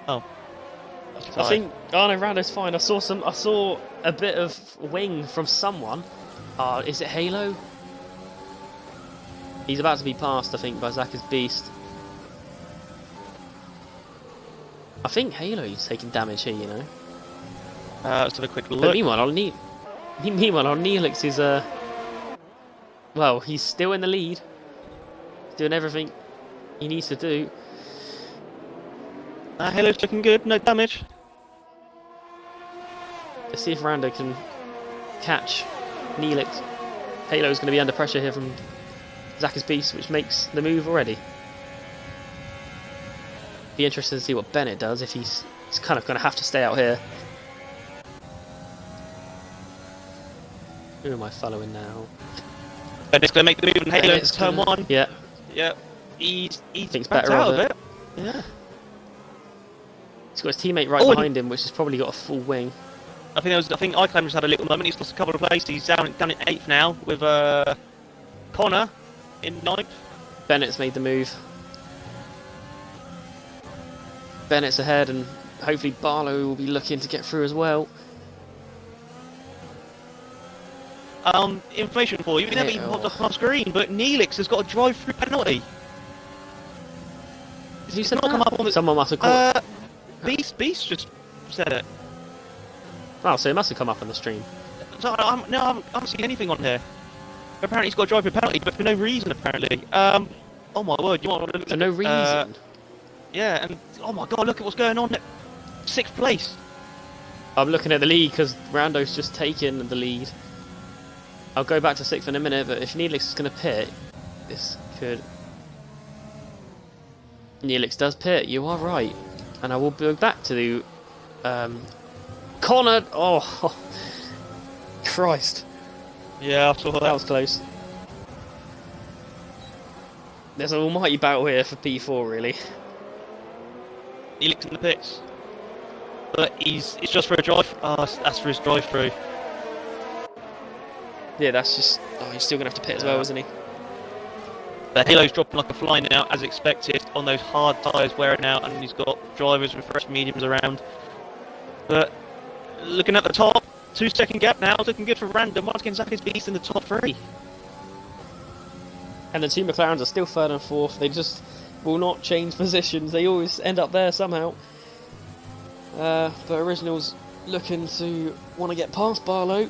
Oh. I think... Oh no, Rando's fine. I saw a bit of wing from someone. Is it Halo? He's about to be passed, I think, by Zaka's Beast. I think Halo's taking damage here, you know. Let's have a quick look. But meanwhile, Neelix is well, he's still in the lead, doing everything he needs to do. Halo's looking good, no damage. Let's see if Rando can catch Neelix. Halo's going to be under pressure here from Zaka's Beast, which makes the move already. Be interested to see what Bennett does, if he's kind of going to have to stay out here. Who am I following now? Bennett's going to make the move in Halo into turn 1. Yeah. Yeah. He's thinks better out of it. Yeah. He's got his teammate right behind him, which has probably got a full wing. I think Iclam just had a little moment. He's lost a couple of places. He's down in 8th now with Connor in 9th. Bennett's made the move. Bennett's ahead, and hopefully Barlow will be looking to get through as well. Information for you, we never even popped up on screen, but Neelix has got a drive-through penalty. Did you not come up on the... Someone must have caught it. Beast just said it. Oh, so it must have come up on the stream. So, I haven't seen anything on here. Apparently he's got a drive-through penalty, but for no reason, apparently. Oh my word, you want to look... For no reason? Yeah, and oh my god, look at what's going on at 6th place. I'm looking at the lead because Rando's just taken the lead. I'll go back to 6th in a minute, but if Neelix is going to pit, this could... Neelix does pit, you are right. And I will go back to the... Connor! Oh! Christ. Yeah, I saw that. That was close. There's an almighty battle here for P4, really. Neelix in the pits. But it's just for a drive. Oh, that's for his drive-through. Yeah, that's just... Oh, he's still going to have to pit as well, isn't he? But Halo's dropping like a fly now, as expected, on those hard tyres wearing out, and he's got drivers with fresh mediums around. But looking at the top, 2-second gap now, it's looking good for Random. Once again, Zaka's Beast in the top 3. And the two McLarens are still 3rd and 4th. They just will not change positions. They always end up there somehow. But Original's looking to want to get past Barlow.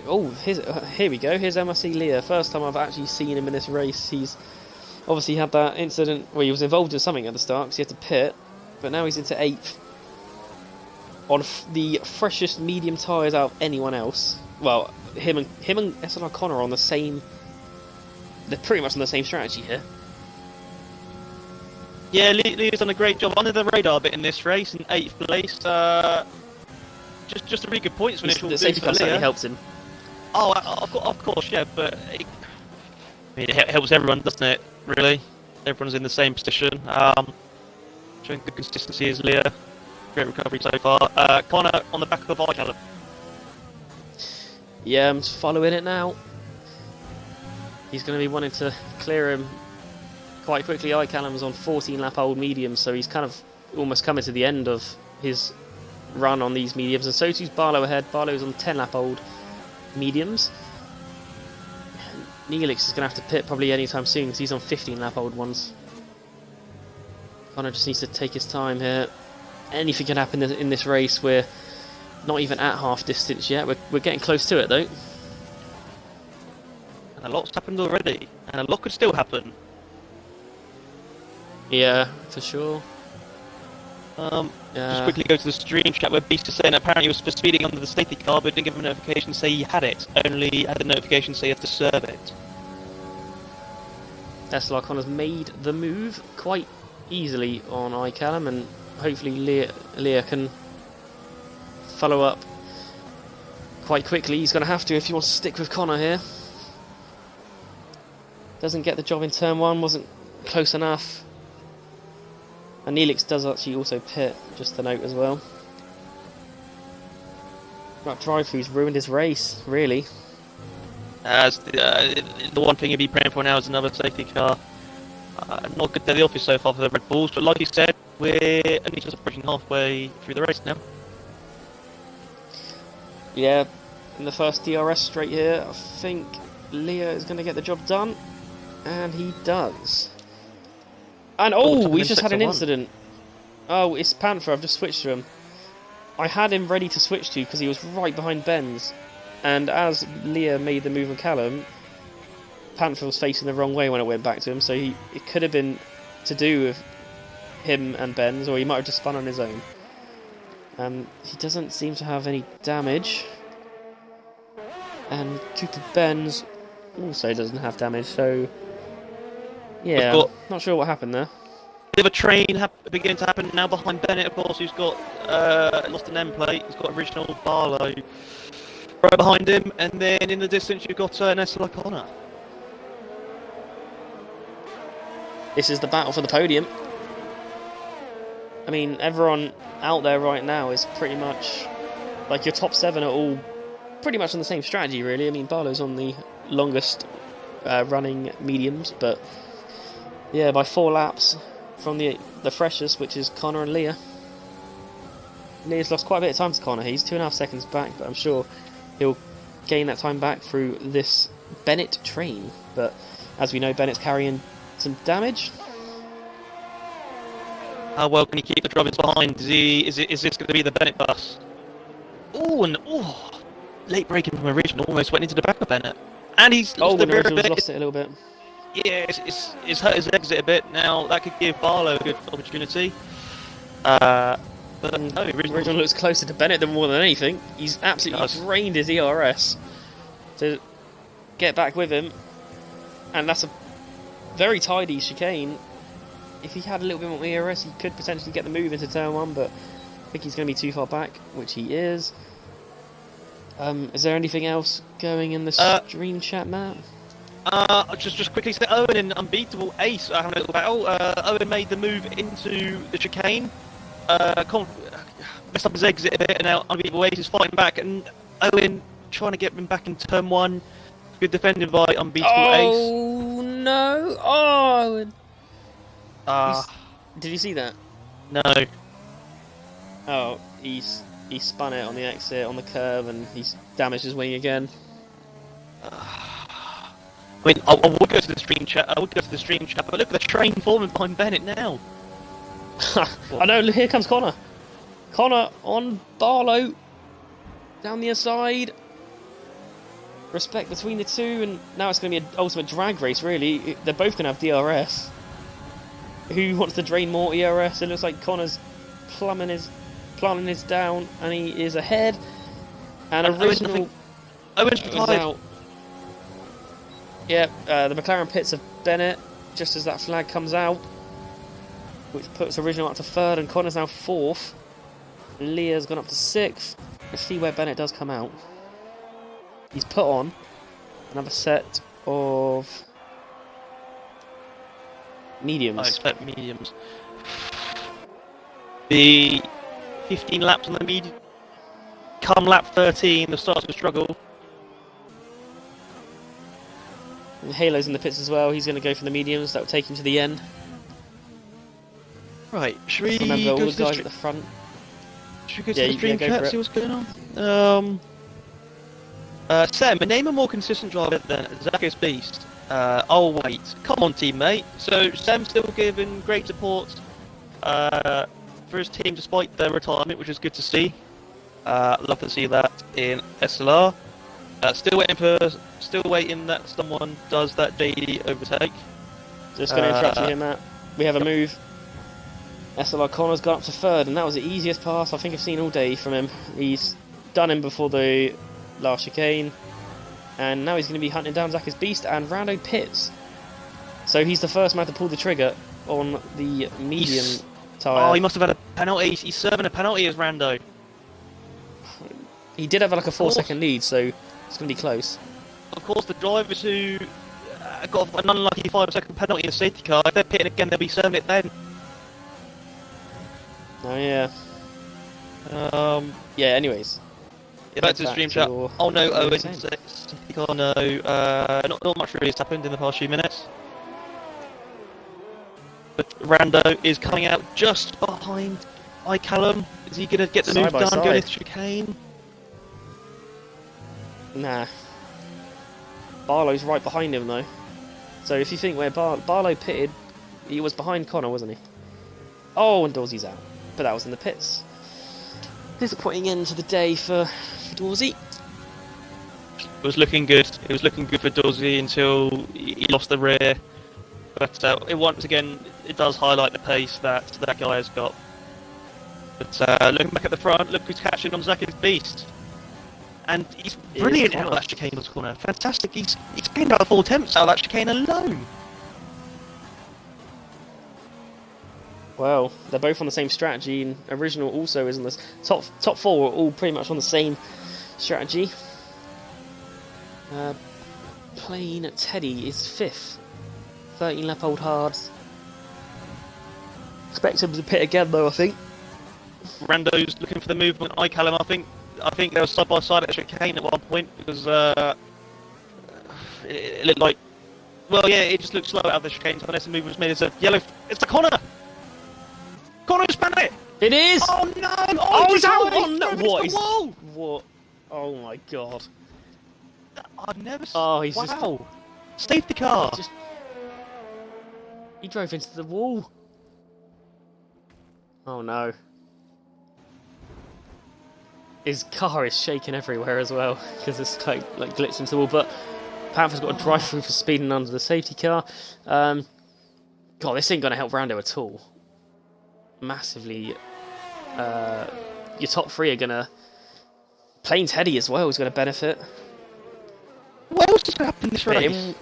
Oh, here we go. Here's MRC Leah. First time I've actually seen him in this race. He's obviously had that incident where he was involved in something at the start because he had to pit, but now he's into 8th. on the freshest medium tyres out of anyone else. Well, him and SLR Connor are on the same. They're pretty much on the same strategy here. Yeah, Lee's done a great job under the radar bit in this race in 8th place. Just a really good points finish. The safety car certainly helps him. Oh, of course, yeah, but it helps everyone, doesn't it? Really, everyone's in the same position. Showing good consistency as Leah. Great recovery so far. Connor on the back of Icallum. Yeah, I'm just following it now. He's going to be wanting to clear him quite quickly. Icallum's on 14 lap old mediums, so he's kind of almost coming to the end of his run on these mediums, and so too's Barlow ahead. Barlow's on 10 lap old mediums. Neelix is going to have to pit probably anytime soon because he's on 15 lap old ones. Connor just needs to take his time here. Anything can happen in this race. We're not even at half distance yet. We're getting close to it though. And a lot's happened already, and a lot could still happen. Yeah, for sure. Just quickly go to the stream chat where Beast is saying apparently he was speeding under the safety car but didn't give him a notification to say he had it, only had the notification to say he had to serve it. SLR Connor's made the move quite easily on Icallum, and hopefully Leah can follow up quite quickly. He's going to have to if he wants to stick with Connor here. Doesn't get the job in turn 1, wasn't close enough. And Neelix does actually also pit, just to note as well. That drive-through's ruined his race, really. As the one thing you'd be praying for now is another safety car. Not good day at the office so far for the Red Bulls, but like you said, we're only just approaching halfway through the race now. Yeah, in the first DRS straight here, I think Leah is going to get the job done, and he does. And we've just had an incident. Oh, it's Panther. I've just switched to him. I had him ready to switch to because he was right behind Benz, and as Leah made the move on Callum, Panther was facing the wrong way when I went back to him, so it could have been to do with him and Benz, or he might have just spun on his own. He doesn't seem to have any damage, and Cooper Benz also doesn't have damage, so yeah, not sure what happened there. Bit of a train beginning to happen now behind Bennett, of course, who's got lost an end plate. He's got original Barlow right behind him, and then in the distance you've got an SLR Connor. This is the battle for the podium. I mean, everyone out there right now is pretty much like your top 7 are all pretty much on the same strategy, really. I mean, Barlow's on the longest running mediums, but yeah, by 4 laps from the freshest, which is Connor and Leah. Leah's lost quite a bit of time to Connor. He's 2.5 seconds back, but I'm sure he'll gain that time back through this Bennett train. But as we know, Bennett's carrying some damage. How well can he keep the drivers behind? Is this going to be the Bennett bus? Late braking from original, almost went into the back of Bennett, and he's lost a bit. Lost it a little bit. Yeah, it's hurt his exit a bit. Now that could give Barlow a good opportunity. But no, Original looks closer to Bennett than more than anything. He's absolutely drained his ERS to get back with him, and that's a very tidy chicane. If he had a little bit more ERS, he could potentially get the move into turn 1, but I think he's going to be too far back, which he is. Is there anything else going in the stream chat, Matt? Just quickly say Owen and Unbeatable Ace are having a little battle. Owen made the move into the chicane, messed up his exit a bit, and now Unbeatable Ace is fighting back, and Owen trying to get him back in turn 1. Good defended by Unbeatable Ace. Oh no! Oh! Did you see that? No. Oh, he spun it on the exit, on the curve, and he's damaged his wing again. I mean, I would go to the stream chat. But look at the train forming behind Bennett now. I know. Here comes Connor. Connor on Barlow down the inside. Respect between the two, and now it's going to be an ultimate drag race. Really, they're both going to have DRS. Who wants to drain more ERS? It looks like Connor's plumbing his planting is down, and he is ahead. And And original Owen's was retired. out. Yep, the McLaren pits of Bennett just as that flag comes out, which puts original up to 3rd, and Connor's now 4th. Leah's gone up to 6th. Let's see where Bennett does come out. He's put on another set of mediums. I expect mediums. The 15 laps on the medium. Come lap 13, the starts to struggle. And Halo's in the pits as well. He's going to go for the mediums. That will take him to the end. Right, should we Remember all go the to the guys at the front. Should we go Yeah, to the you stream go chat, for it. see what's going on? Sam, name a more consistent driver than Zacchaeus Beast. Oh wait, come on teammate. So Sam's still giving great support for his team despite their retirement, which is good to see. Love to see that in SLR. Still waiting that someone does that JD overtake. Just going to interrupt you here, Matt. We have a move. SLR Connor's got up to 3rd, and that was the easiest pass I think I've seen all day from him. He's done him before the last chicane, and now he's going to be hunting down Zacchaeus Beast and Rando Pitts. So he's the first man to pull the trigger on the medium tyre. Oh, he must have had a penalty. He's serving a penalty as Rando. He did have like a 4-second lead, so it's going to be close. Of course, the drivers who got an unlucky 5-second penalty in the safety car, if they're pitting again, they'll be serving it then. Oh yeah. Yeah. Anyways. Back to the stream chat. your- Oh no, what you were Owen, saying. safety car, no. Not much really has happened in the past few minutes. But Rando is coming out just behind Callum. Is he going to get the Side move by done, side. going into chicane? Nah. Barlow's right behind him though. So if you think where Barlow pitted, he was behind Connor, wasn't he? Oh, and Dorsey's out. But that was in the pits. Disappointing end to the day for Dorsey. It was looking good. It was looking good for Dorsey until he lost the rear. But once again, it does highlight the pace that that guy has got. But looking back at the front, look who's catching on Zacchaeus Beast. And he's brilliant out of that chicane corner. Fantastic. He's gained out 4 attempts out of that chicane alone. Well, they're both on the same strategy, and Original also is on this. Top 4 are all pretty much on the same strategy. Plain Teddy is 5th. 13 lap old hards. Expect him to pit again though, I think. Rando's looking for the movement. Callum, I think they were side by side at the chicane at one point because it looked like, well, yeah, it just looked slow out of the chicane. So unless the movement was made, it's a yellow. It's the Connor. Connor just it. It is. Oh no! Oh, he's out on the what? wall. What? Oh my god! I've never. Oh, he's wow. Safety car. He drove into the wall. Oh no. His car is shaking everywhere as well because it's like glitched into the wall. But Panther's got a drive through for speeding under the safety car. God, this ain't gonna help Rando at all. Massively. Your top 3 are gonna. Plain Teddy as well is gonna benefit. What else is going to happen in this Yeah, race?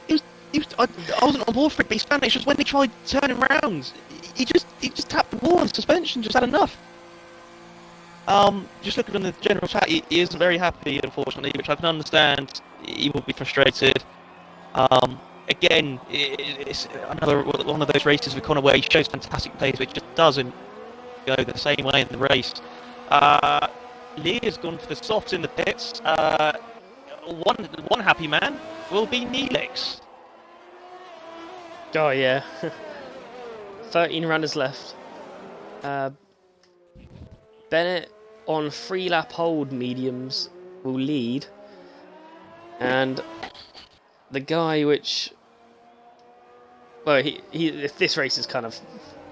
I wasn't on board for it, but Spanish just when they tried turning round, he just tapped the wall on suspension, just had enough. Just looking on the general chat, he isn't very happy, unfortunately, which I can understand. He will be frustrated. Again, it's another one of those races with Conor where he shows fantastic pace, but it just doesn't go the same way in the race. Leah's gone for the soft in the pits. One happy man will be Neelix. Oh yeah. 13 runners left. Bennett on 3 lap hold mediums will lead. And the guy which... Well, this race has kind of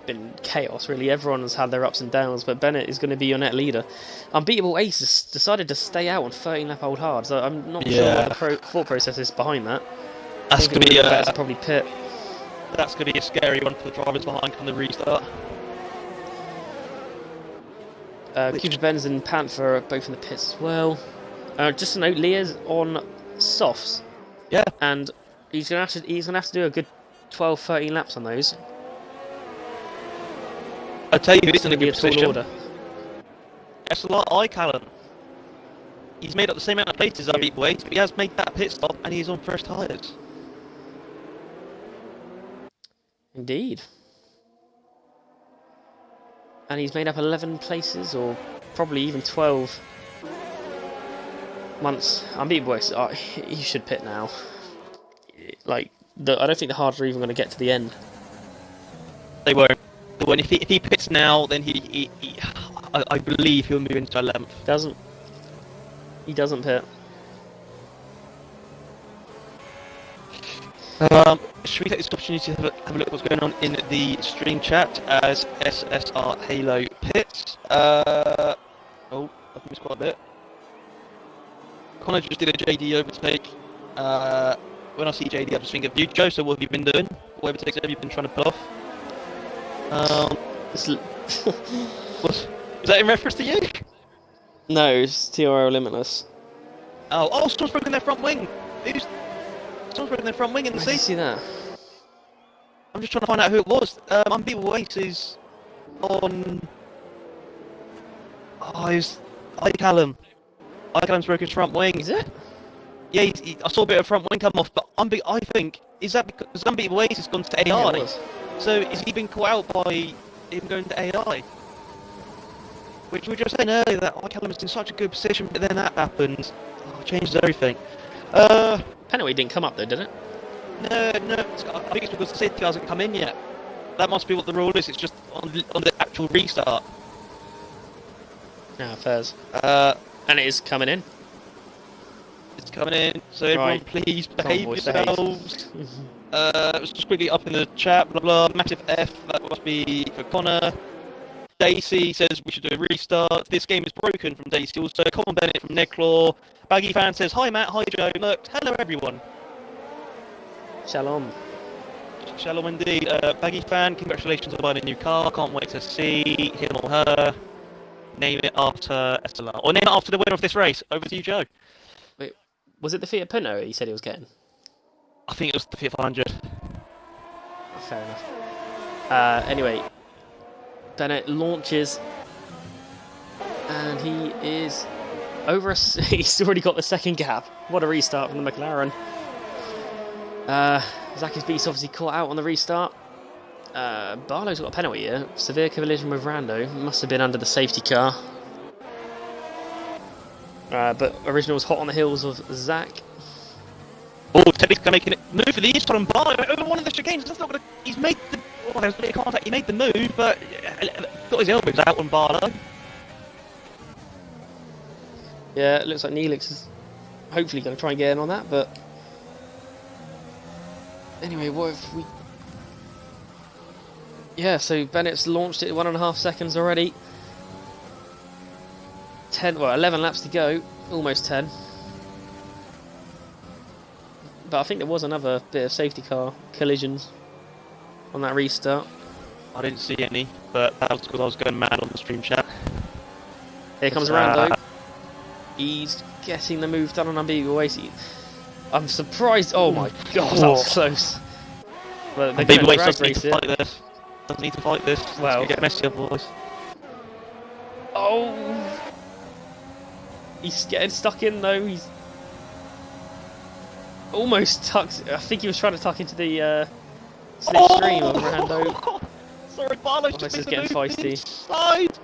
been chaos, really. Everyone has had their ups and downs, but Bennett is going to be your net leader. Unbeatable Ace has decided to stay out on 13 lap old hard, so I'm not sure what the thought process is behind that. That's going to be better to probably pit. That's going to be a scary one for the drivers behind on the restart. Cooper Benz and Panther are both in the pits as well. Just to note, Leah's on softs. Yeah. And he's gonna have to do a good 12, 13 laps on those. I tell you, it's in a Be good a tall position. order. SLR Callum. He's made up the same amount of places as Beat Waits, but he has made that pit stop and he's on first tyres. Indeed. And he's made up 11 places, or probably even 12 months. Unbeatable Waits, he should pit now. Like, I don't think the Hards are even going to get to the end. They won't. If he pits now, then I believe he'll move into 11th. He doesn't pit. Should we take this opportunity to have a look at what's going on in the stream chat as SSR Halo pits? I've missed quite a bit. Connor just did a JD overtake. When I see JD, I just think of you, Joe. So what have you been doing? What overtakes have you been trying to pull off? What? Is that in reference to you? No, it's TRL Limitless. Oh, someone's broken their front wing. Someone's broken their front wing in the Where did you sea. see that? I'm just trying to find out who it was. Unbeatable Waits is on. It's Callum. Callum's broken his front wing. Is it? Yeah, I saw a bit of front wing come off, but I think, is that because Unbeatable Waits has gone to AI? Yeah, it was. So is he been caught out by him going to AI? Which we were just saying earlier that Callum was in such a good position, but then that happened. It changes everything. Penalty didn't come up though, did it? No, I think it's because the safety car hasn't come in yet. That must be what the rule is, it's just on the actual restart. Ah, fairs. And it is coming in. It's coming in, so everyone Right. please Come on, behave boys, yourselves. Let's just quickly up in the chat, blah blah, massive F, that must be for Connor. Daisy says we should do a restart. This game is broken from Daisy also. Colin Bennett from Necklaw. Baggy Fan says, hi Matt, hi Joe. Look, hello everyone. Shalom. Shalom indeed. Baggy Fan, congratulations on buying a new car. Can't wait to see him or her. Name it after SLR. Or name it after the winner of this race. Over to you, Joe. Wait, was it the Fiat Punto he said he was getting? I think it was the Fiat 500. Oh, fair enough. Anyway, Bennett launches, and he is over. He's already got the second gap. What a restart from the McLaren. Zacky's Beast obviously caught out on the restart. Barlow's got a penalty here. Severe collision with Rando. Must have been under the safety car. But Original's hot on the heels of Zach. Oh, Teddy's making it move for the east from Barlow over one of the chicanes. That's not gonna. He's made the. Oh, there's a bit of contact. He made the move, but got his elbows out on Barlow. Yeah, it looks like Neelix is hopefully going to try and get in on that, but anyway, what if we... Yeah, so Bennett's launched it at 1.5 seconds already. 11 laps to go, almost 10. But I think there was another bit of safety car collisions on that restart. I didn't see any, but that was because I was going mad on the stream chat. Here comes Rando. He's getting the move done on Unbeatable Waits. I'm surprised. Oh my god, that was close. But they're going to drag race it. Doesn't need to fight this. Well, get messy otherwise. Oh, he's getting stuck in though. He's almost tucked. I think he was trying to tuck into the slipstream of Rando. Sorry, Barlow's just this is getting feisty. Side.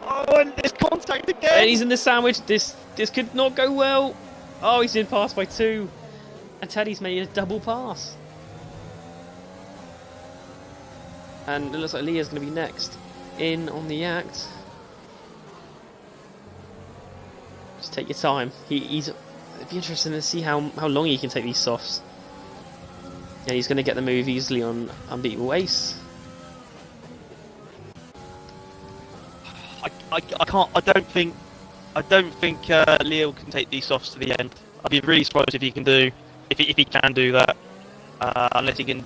Oh, and there's contact again. And he's in the sandwich. This could not go well. Oh, he's been passed by 2, and Teddy's made a double pass. And it looks like Leah's going to be next in on the act. Just take your time. It'd be interesting to see how long he can take these softs. Yeah, he's going to get the move easily on Unbeatable Waits. I don't think Leo can take these softs to the end. I'd be really surprised if he can do that, unless he can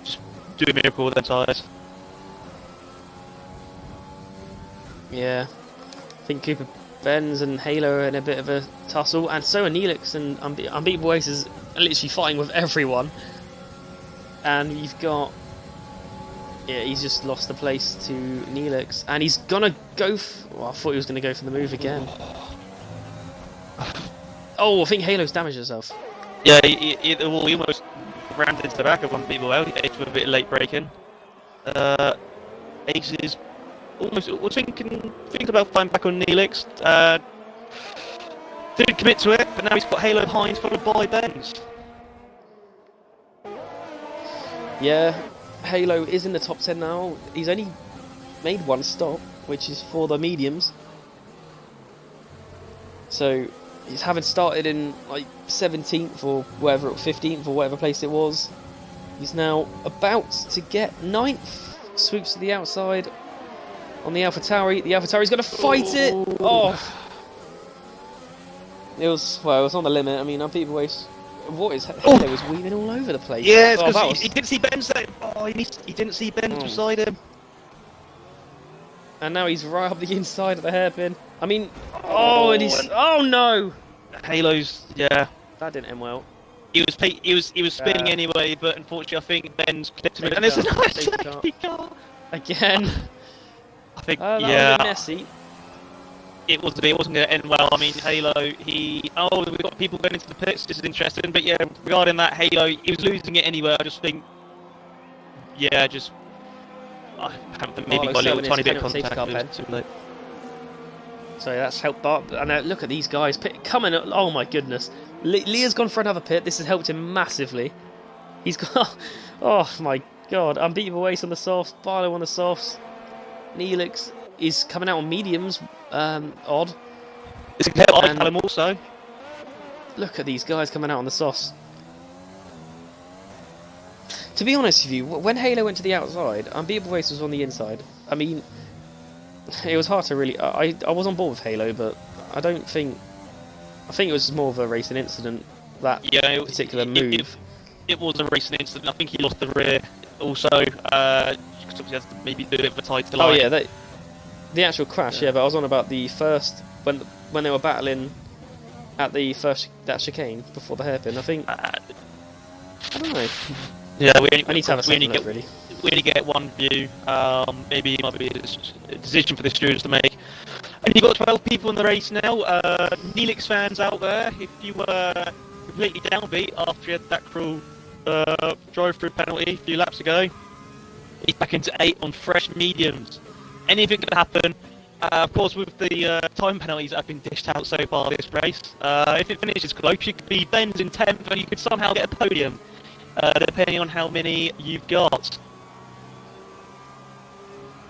just do a miracle with their tyres. Yeah, think Cooper Benz and Halo are in a bit of a tussle, and so are Neelix and Unbeatable Ace is literally fighting with everyone. And you've got... Yeah, he's just lost the place to Neelix, and he's gonna go well, I thought he was gonna go for the move again. Oh, I think Halo's damaged herself. Yeah, he almost rammed into the back of Unbeatable Ace with a bit of late braking. Ace is almost was thinking about flying back on Neelix. Didn't commit to it, but now he's got Halo behind, followed by Benz. Yeah, Halo is in the top 10 now. He's only made one stop, which is for the mediums. So he's having started in like 17th or whatever, 15th or whatever place it was. He's now about to get 9th. Swoops to the outside on the AlphaTauri. The AlphaTauri's going to fight it. Oh, it was on the limit. I mean, Unbeatable Ace. What is Halo was weaving all over the place. Yeah, because he didn't see Benz. He didn't see Benz Oh. beside him. And now he's right up the inside of the hairpin. I mean, oh no! Halo's that That didn't end well. he was spinning anyway, but unfortunately I think Ben's clipped him. And there's another safety car Again. I think That was a bit messy. it wasn't going to end well. I mean, Halo, we've got people going into the pits. This is interesting, but yeah, regarding that, Halo, he was losing it anyway. I just think, I haven't maybe got a little tiny bit of contact. But it was too late. So that's helped Bart. And look at these guys coming. Oh my goodness. Leah's gone for another pit. This has helped him massively. He's got. Oh my god. Unbeatable Ace on the softs. Barlow on the softs. Neelix is coming out on mediums. Odd. It's a bit odd, Callum also. Look at these guys coming out on the softs. To be honest with you, when Halo went to the outside, Unbeatable Ace was on the inside. I mean, it was hard to really... I was on board with Halo, but I don't think... I think it was more of a racing incident, that particular move. It was a racing incident. I think he lost the rear also. Because he has to maybe do a bit of a tight line. Oh yeah, the actual crash, yeah, but I was on about the first... When they were battling at the first... that chicane before the hairpin, I think... I don't know. Yeah, I need to have a second look, really. We only get one view. Maybe it might be a decision for the stewards to make. And you've got 12 people in the race now. Neelix fans out there, if you were completely downbeat after you had that cruel drive-through penalty a few laps ago, he's back into 8 on fresh mediums. Anything could happen. Of course, with the time penalties that have been dished out so far this race, if it finishes close, you could be Benz in 10th and you could somehow get a podium. Depending on how many you've got.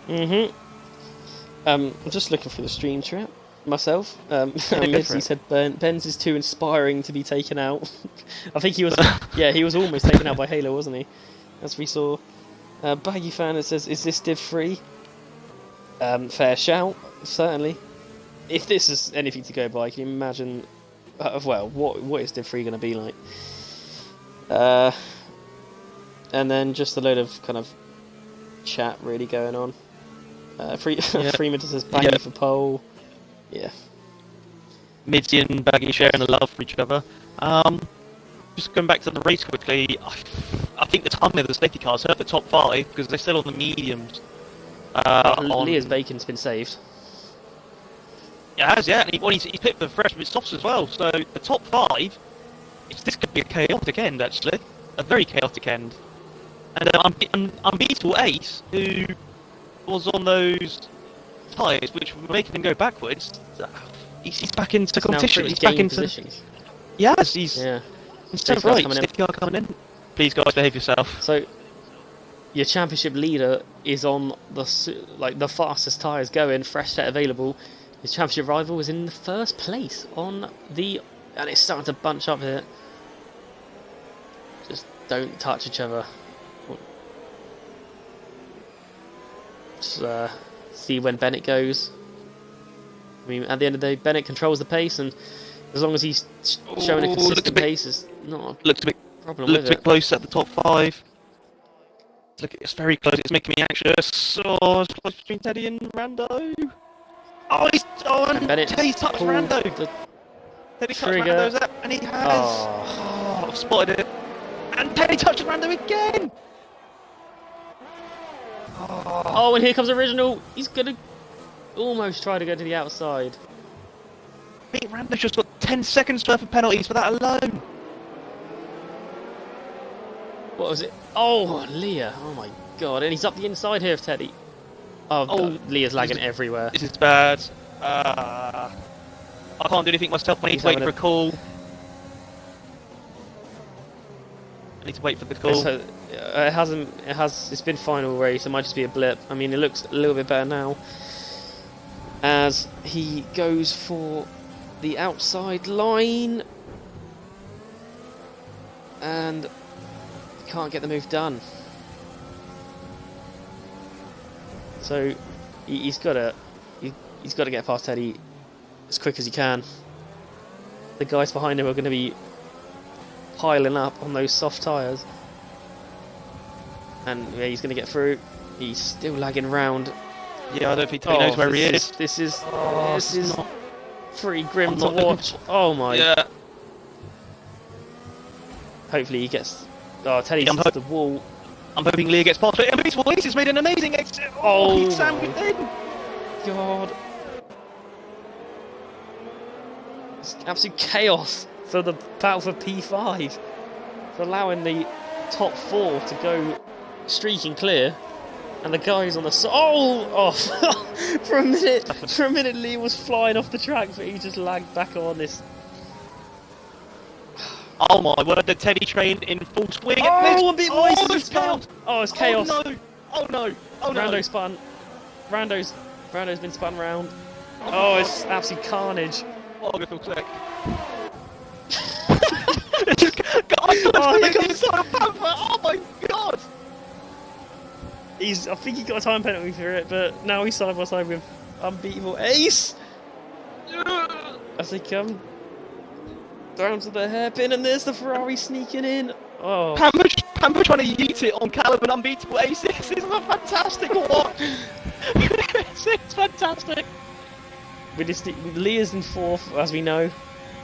I'm just looking through the stream chat myself. Mitzi said Benz is too inspiring to be taken out. I think he was. Yeah, he was almost taken out by Halo, wasn't he? As we saw. Baggy fan says, "Is this div free?" Fair shout, certainly. If this is anything to go by, can you imagine? Well, what is div free going to be like? And then just a load of kind of chat really going on. Freeman says banging for pole. Yeah. Mitzi and Baggy sharing the love for each other. Just going back to the race quickly, I think the timing of the safety cars hurt the top 5 because they're still on the mediums. Leah's bacon's been saved. Yeah, it has, yeah. And he's picked for the fresh softs as well. So the top 5, this could be a chaotic end, actually. A very chaotic end. And Unbeatable Ace, who was on those tyres which were making him go backwards, he's back into competition. He's back into positions. Yes, he's yeah. Instead of right, safety car coming in. Please, guys, behave yourself. So your championship leader is on the fastest tyres going, fresh set available. His championship rival is in the first place on the, and it's starting to bunch up here. Just don't touch each other. Just see when Bennett goes. I mean, at the end of the day, Bennett controls the pace, and as long as he's showing a consistent pace, it's not a problem. Looks a bit close at the top 5. Look, it's very close. It's making me anxious. Oh, it's close between Teddy and Rando. Oh, And Bennett's Teddy's touched pulled Rando. the Teddy touched trigger. Rando's up, and he has. Oh. I've spotted it. And Teddy touches Rando again. Oh, and here comes Original. He's gonna almost try to go to the outside. I think Rando's just got 10 seconds worth of penalties for that alone. What was it? Oh, Leah. Oh my god. And he's up the inside here of Teddy. Oh, Leah's lagging everywhere. This is bad. I can't do anything myself. I need to wait for a call. I need to wait for the call. So, it's been final race. It might just be a blip. I mean, it looks a little bit better now. As he goes for the outside line. And can't get the move done. So he's got to get past Teddy as quick as he can. The guys behind him are going to be piling up on those soft tyres, and yeah, he's going to get through. He's still lagging round. Yeah, I don't think Teddy knows where he is. This is not pretty grim to watch. Oh my! Yeah. Hopefully he gets. Oh, Teddy's hit the wall. I'm hoping Leah gets past it. And he's made an amazing exit. Oh, he's sandwiched in. God. It's absolute chaos for the battle for P5. For allowing the top 4 to go streaking clear. And the guys on the for a minute Leah was flying off the track, but he just lagged back on this. Oh my word, the Teddy train in full swing. It's chaos. Oh, it's chaos. Oh no. Rando spun. Rando's been spun round. Oh, it's absolute carnage. Oh, I'm gonna feel sick. Oh my god! I think he got a time penalty for it, but now he's side by side with unbeatable Ace. As they come down to the hairpin, and there's the Ferrari sneaking in. Oh, Pamper trying to yeet it on Callum and unbeatable Ace. This is a fantastic watch. It's fantastic. with Leah's in 4th, as we know.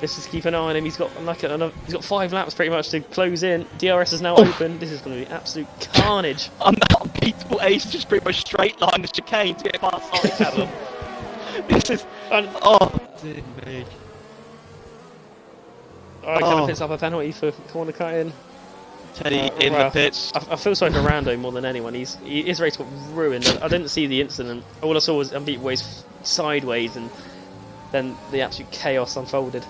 Let's just keep an eye on him. He's got he's got 5 laps pretty much to close in. DRS is now open. This is going to be absolute carnage. Unbeatable Ace just pretty much straight line the chicane to get past Callum. This is dear me. Callum picks up a penalty for corner cutting. Teddy in the pits. I feel sorry for Rando more than anyone. His race got ruined. I didn't see the incident. All I saw was unbeatable Ace sideways, and then the absolute chaos unfolded.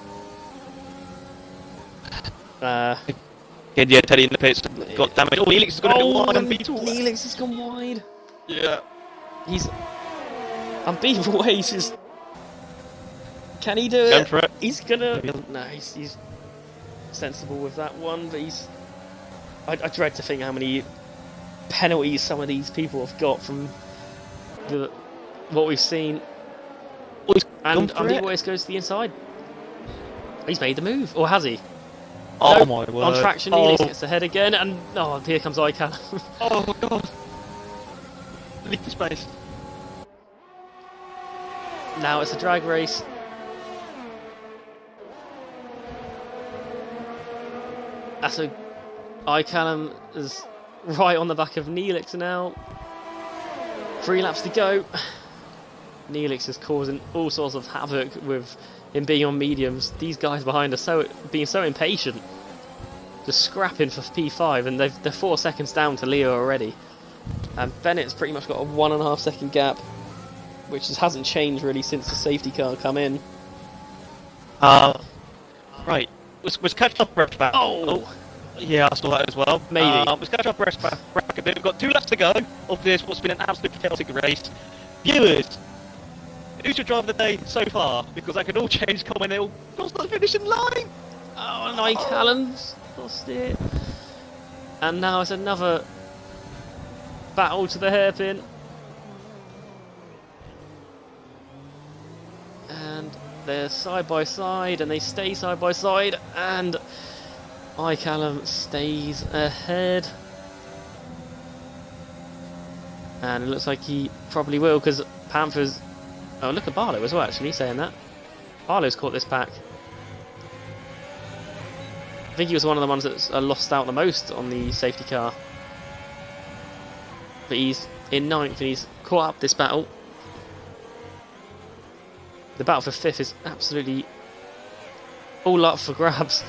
Yeah, Teddy in the pits. Got damage. Oh, Neelix has gone a bit wide. Unbeatable. Neelix has gone wide. Yeah. He's unbeatable Ace. Can he do it? Going for it. He's gonna. No, he's sensible with that one, but I dread to think how many penalties some of these people have got from what we've seen. And unbeatable Ace goes to the inside. He's made the move, or has he? Oh no, my word! On traction, Neelix gets ahead again, and here comes Callum. Oh god! Leave the space. Now it's a drag race. So Callum is right on the back of Neelix now. 3 laps to go. Neelix is causing all sorts of havoc with him being on mediums. These guys behind are being so impatient, just scrapping for P5, and they're 4 seconds down to Leo already. And Bennett's pretty much got a 1.5 second gap, which hasn't changed really since the safety car come in. Right. Was catch up rest back. Oh! Yeah, I saw that as well. Maybe. Was catch up rest back a bit. We've got 2 laps to go of this, what's been an absolute chaotic race. Viewers, who's your driver of the day so far? Because that could all change when they all cross the finishing line. Oh, and Callum's lost it. And now it's another battle to the hairpin. And they're side by side, and they stay side by side, and Callum stays ahead. And it looks like he probably will, because Panther's Oh, look at Barlow as well, actually, saying that. Barlow's caught this pack. I think he was one of the ones that lost out the most on the safety car. But he's in 9th and he's caught up this battle. The battle for 5th is absolutely all up for grabs.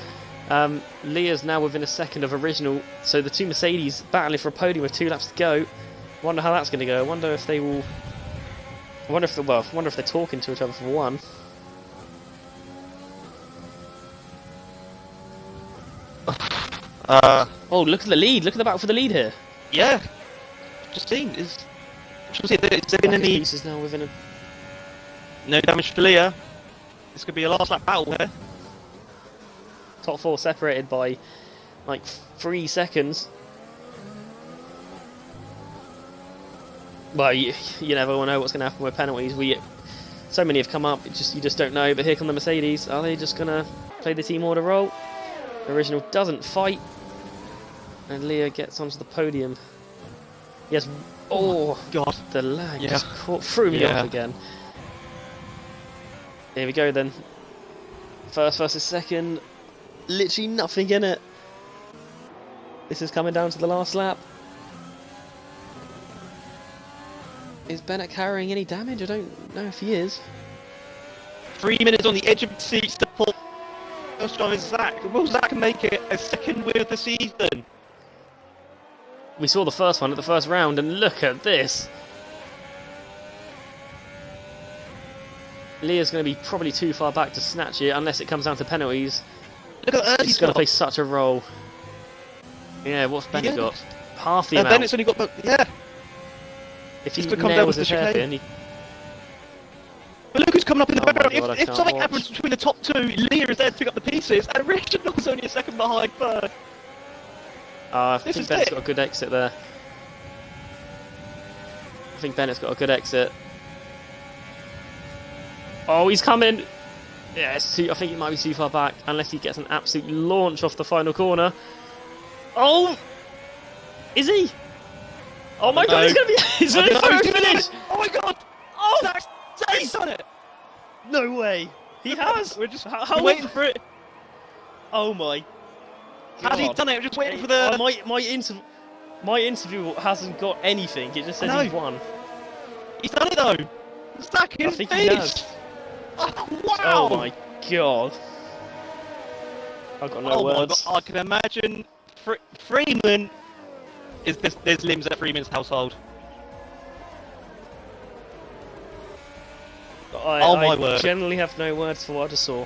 Leah's now within a second of original, so the two Mercedes battling for a podium with 2 laps to go. Wonder how that's going to go. I wonder if they will. I wonder if they're talking to each other for one. Oh, look at the lead! Look at the battle for the lead here. Yeah, just seen is. Is there been any? Is now within a. No damage for Leah. This could be a last lap battle here. Top 4 separated by like 3 seconds. Well, you never know what's going to happen with penalties. So many have come up, you just don't know. But here come the Mercedes. Are they just going to play the team order role? Original doesn't fight, and Leah gets onto the podium. Yes. Oh God, the lag just threw me off again. Here we go then. First versus second. Literally nothing in it. This is coming down to the last lap. Is Bennett carrying any damage? I don't know if he is. 3 minutes on the edge of the seats to pull. First driver Zach. Will Zach make it a second win of the season? We saw the first one at the first round, and look at this. Leah's going to be probably too far back to snatch it unless it comes down to penalties. Look at He's going to play such a role. Yeah, what's Bennett got? Half the amount. Bennett's only got, If he It's come down with nails the his chicane. hairpin, But look who's coming up in the Oh my background. God, I If can't something watch. happens between the top 2, Leah is there to pick up the pieces, and Reginald's only a second behind third. I This think is Bennett's it. got a good exit there. I think Bennett's got a good exit. Oh, he's coming! Yeah, I think he might be too far back, unless he gets an absolute launch off the final corner. Oh! Is he? Oh my God, he's going to be... He's going to finish! Oh my God! Oh! Zach's done it! No way! He has! We're just How waiting for it. Oh my Has he God. done it? We're just waiting for the... My interview hasn't got anything. It just says I know. he's won. He's done it though! Zach I is think he has. finished! Oh, wow! Oh my God! I've got no words. My God, I can imagine Freeman there's limbs at Freeman's household. I word. generally have no words for what I just saw.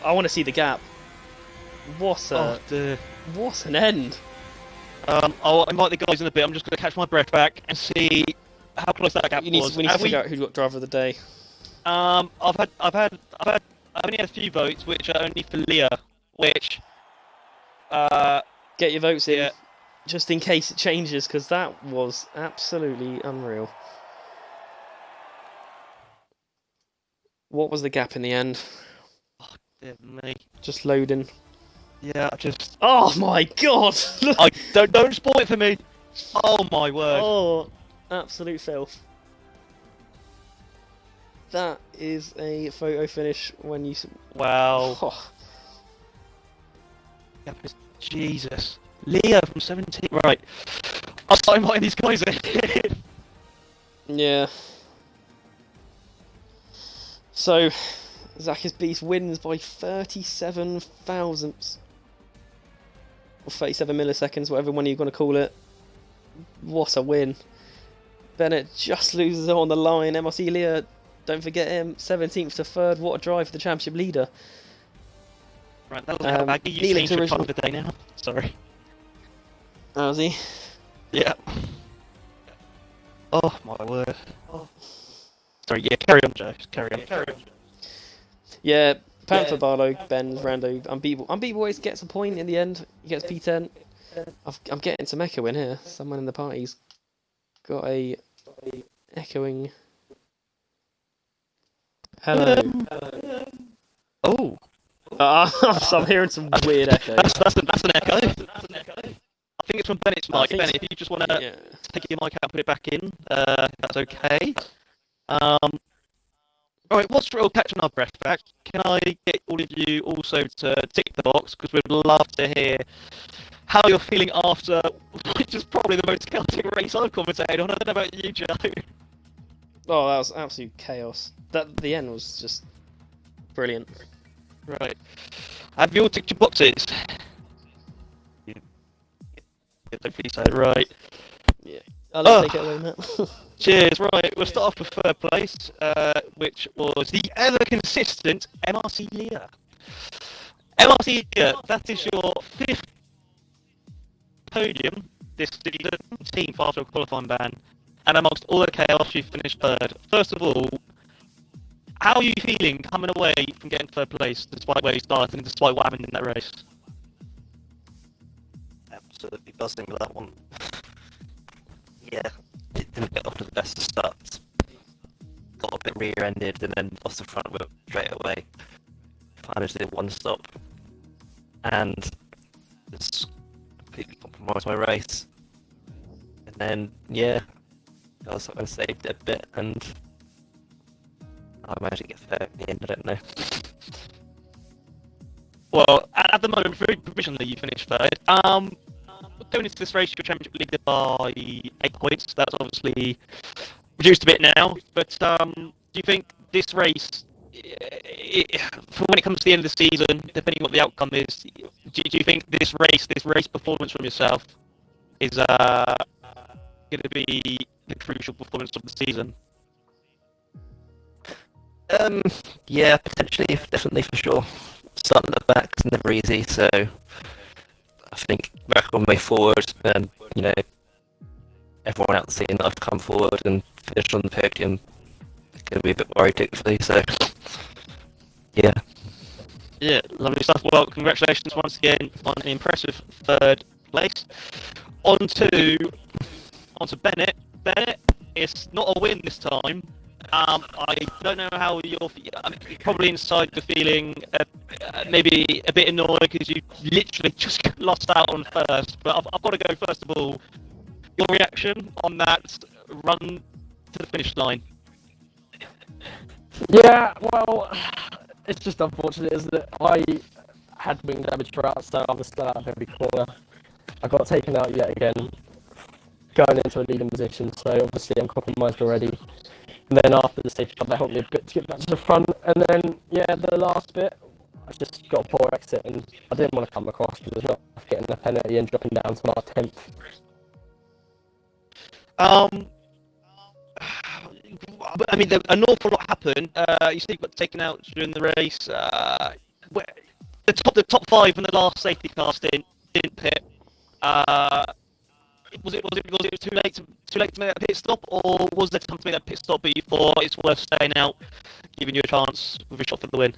I want to see the gap. What an end! I'll invite the guys in a bit. I'm just going to catch my breath back and see how close that gap was. We need to figure out who got driver of the day. I've only had a few votes, which are only for Leah, which Get your votes in, yeah. just in case it changes, because that was absolutely unreal. What was the gap in the end? Dear me. Just loading. Yeah, just. Oh my God! I don't spoil it for me. Oh my word. Oh, absolute filth. That is a photo finish when you. Wow. Oh. Jesus. Leah from 17. Right. I'll start inviting these guys in. Yeah. So, Zach's Beast wins by 37 thousandths. Or 37 milliseconds, whatever one you're going to call it. What a win. Bennett just loses on the line. MRC Leah, don't forget him. 17th to 3rd. What a drive for the championship leader. Right, that was a baggy. You changed the time of the day now. Sorry. How's he? Yeah. Oh my word. Oh. Sorry, yeah, carry on, Joe. Carry on. Yeah, Panther, Barlow, Benz, Rando, Unbeatable. Unbeatable always gets a point in the end. He gets P10. I'm getting some echo in here. Someone in the party's got a echoing. Hello. Oh. So I'm hearing some weird echo. That's an echo. I think it's from Bennett's mic. Bennett, if you just want to take your mic out and put it back in, that's okay. Alright, whilst we're all catching our breath back, can I get all of you also to tick the box, because we'd love to hear how you're feeling after, which is probably the most chaotic race I've commentated on. I don't know about you, Joe. Oh, that was absolute chaos. The end was just brilliant. Right. Have you all ticked your boxes? Yeah. Hopefully so, right. Yeah. I'll let you take it away, Matt. Cheers, right. We'll start off with third place, which was the ever consistent MRC Lear. MRC Lear, that is your 5th podium this season, team after a qualifying ban, and amongst all the chaos, you finished third. First of all, how are you feeling coming away from getting third place, despite where you started and despite what happened in that race? Absolutely buzzing with that one. Yeah, it didn't get off to the best of starts. Got a bit rear-ended and then lost the front wheel straight away. Finally did one stop. And just completely compromised my race. And then, yeah, I saved it a bit and I managed to get third in the end, I don't know. Well, at the moment, very provisionally, you finished third. Going into this race, your championship leader by 8 points. That's obviously reduced a bit now. But do you think this race, for when it comes to the end of the season, depending on what the outcome is, do you think this race performance from yourself is going to be the crucial performance of the season? Yeah, potentially, definitely for sure. Starting at the back is never easy, so I think back on my way forward, and you know, everyone else seeing that I've come forward and finished on the podium is going to be a bit worried, hopefully. So, yeah. Yeah, lovely stuff. Well, congratulations once again on an impressive third place. On to Bennett. Bennett, it's not a win this time. I don't know how you're probably inside the feeling maybe a bit annoyed because you literally just lost out on first. But I've got to go first of all. Your reaction on that run to the finish line? Yeah, well, it's just unfortunate, isn't it? I had wing damage throughout, so I was still out of every corner. I got taken out yet again, going into a leading position, so obviously I'm compromised already. And then after the safety car, that helped me a bit to get back to the front. And then, yeah, the last bit, I just got a poor exit, and I didn't want to come across because I was not getting the penalty and dropping down to our 10th. I mean, an awful lot happened. You still got taken out during the race. The top 5 in the last safety car didn't pit. Was it too late to make that pit stop, or was there time to make that pit stop but you thought it's worth staying out, giving you a chance with a shot for the win?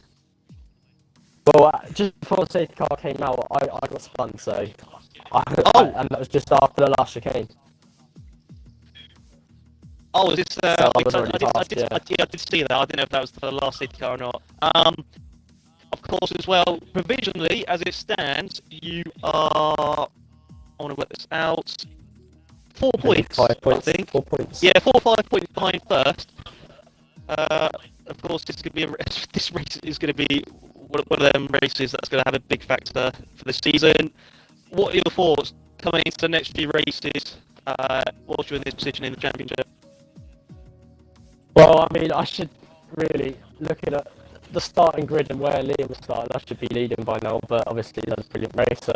Well, just before the safety car came out, I got spun, so and that was just after the last chicane. Oh, is this? So I did see that. I didn't know if that was the last safety car or not. Of course, as well, provisionally, as it stands, you are. I want to work this out. 4 points. 5 points. I think. 4 points. Yeah, 4 or 5 points behind first. Of course, this race is going to be one of them races that's going to have a big factor for the season. What are your thoughts coming into the next few races? Whilst you're in this position in the championship? Well, I mean, I should really, looking at the starting grid and where Liam was starting, I should be leading by now, but obviously that's a brilliant race, so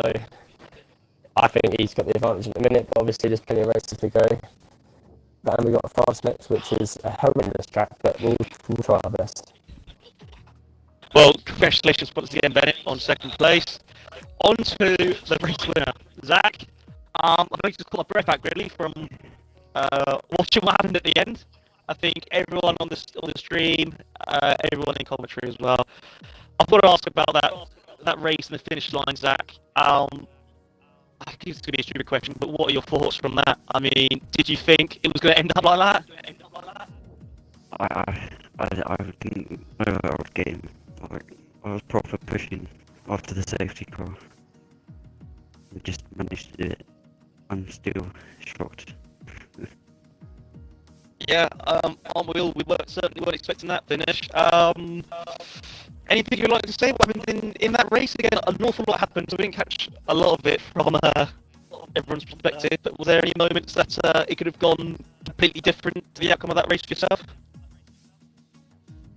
I think he's got the advantage at the minute, but obviously there's plenty of races to go. And we've got France next, which is a horrendous track, but we'll try our best. Well, congratulations once again, Bennett, on second place. On to the race winner, Zach. I've just caught my breath back really from watching what happened at the end. I think everyone on the stream, everyone in commentary as well. I've got to ask about that race and the finish line, Zach. I think it's going to be a stupid question, but what are your thoughts from that? I mean, did you think it was going to end up like that? I didn't know that I was getting, I was proper pushing after the safety car. We just managed to do it. I'm still shocked. Yeah, aren't we all? Certainly weren't expecting that finish. Anything you'd like to say? What happened in that race? Again, an awful lot happened, so we didn't catch a lot of it from everyone's perspective. But were there any moments that it could have gone completely different to the outcome of that race for yourself?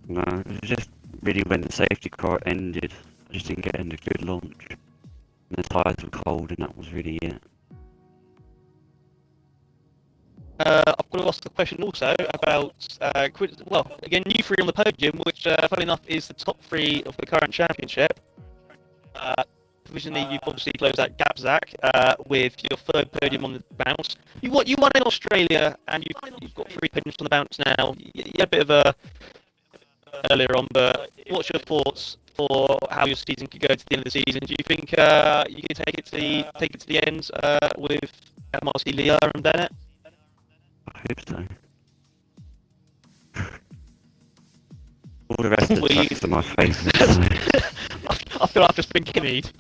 No, it was just really when the safety car ended, I just didn't get in a good launch. And the tyres were cold, and that was really it. I've got to ask the question also about, well, again, you three on the podium, which, funny enough, is the top three of the current championship. Provisionally, you've obviously closed that gap, Zach, with your third podium on the bounce. You won in Australia, and you've got 3 podiums on the bounce now. You had a bit of a earlier on, but what's your thoughts for how your season could go to the end of the season? Do you think you can take it to the end with Marcy, Leah, and Bennett? I hope so. All the rest of the tracks are my favourite. I feel I've just been kimmied.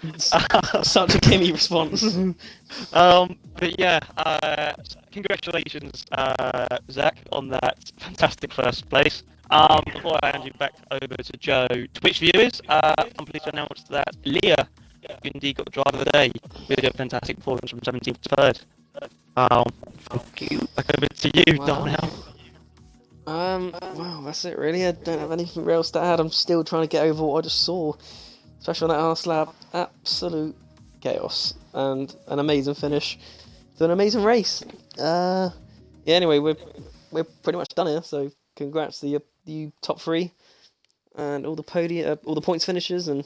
Such a Kimmy response. But yeah, congratulations, Zach, on that fantastic first place. Before I hand you back over to Joe, Twitch viewers, I'm pleased to announce that Leah indeed got the driver of the day with a fantastic performance from 17th to 3rd. Thank you. Back over to you, Wow. Darnell. Wow, that's it really. I don't have anything else to add. I'm still trying to get over what I just saw, especially on that last lap. Absolute chaos and an amazing finish to an amazing race. Yeah. Anyway, we're pretty much done here. So congrats to you top 3 and all the podium, all the points finishers, and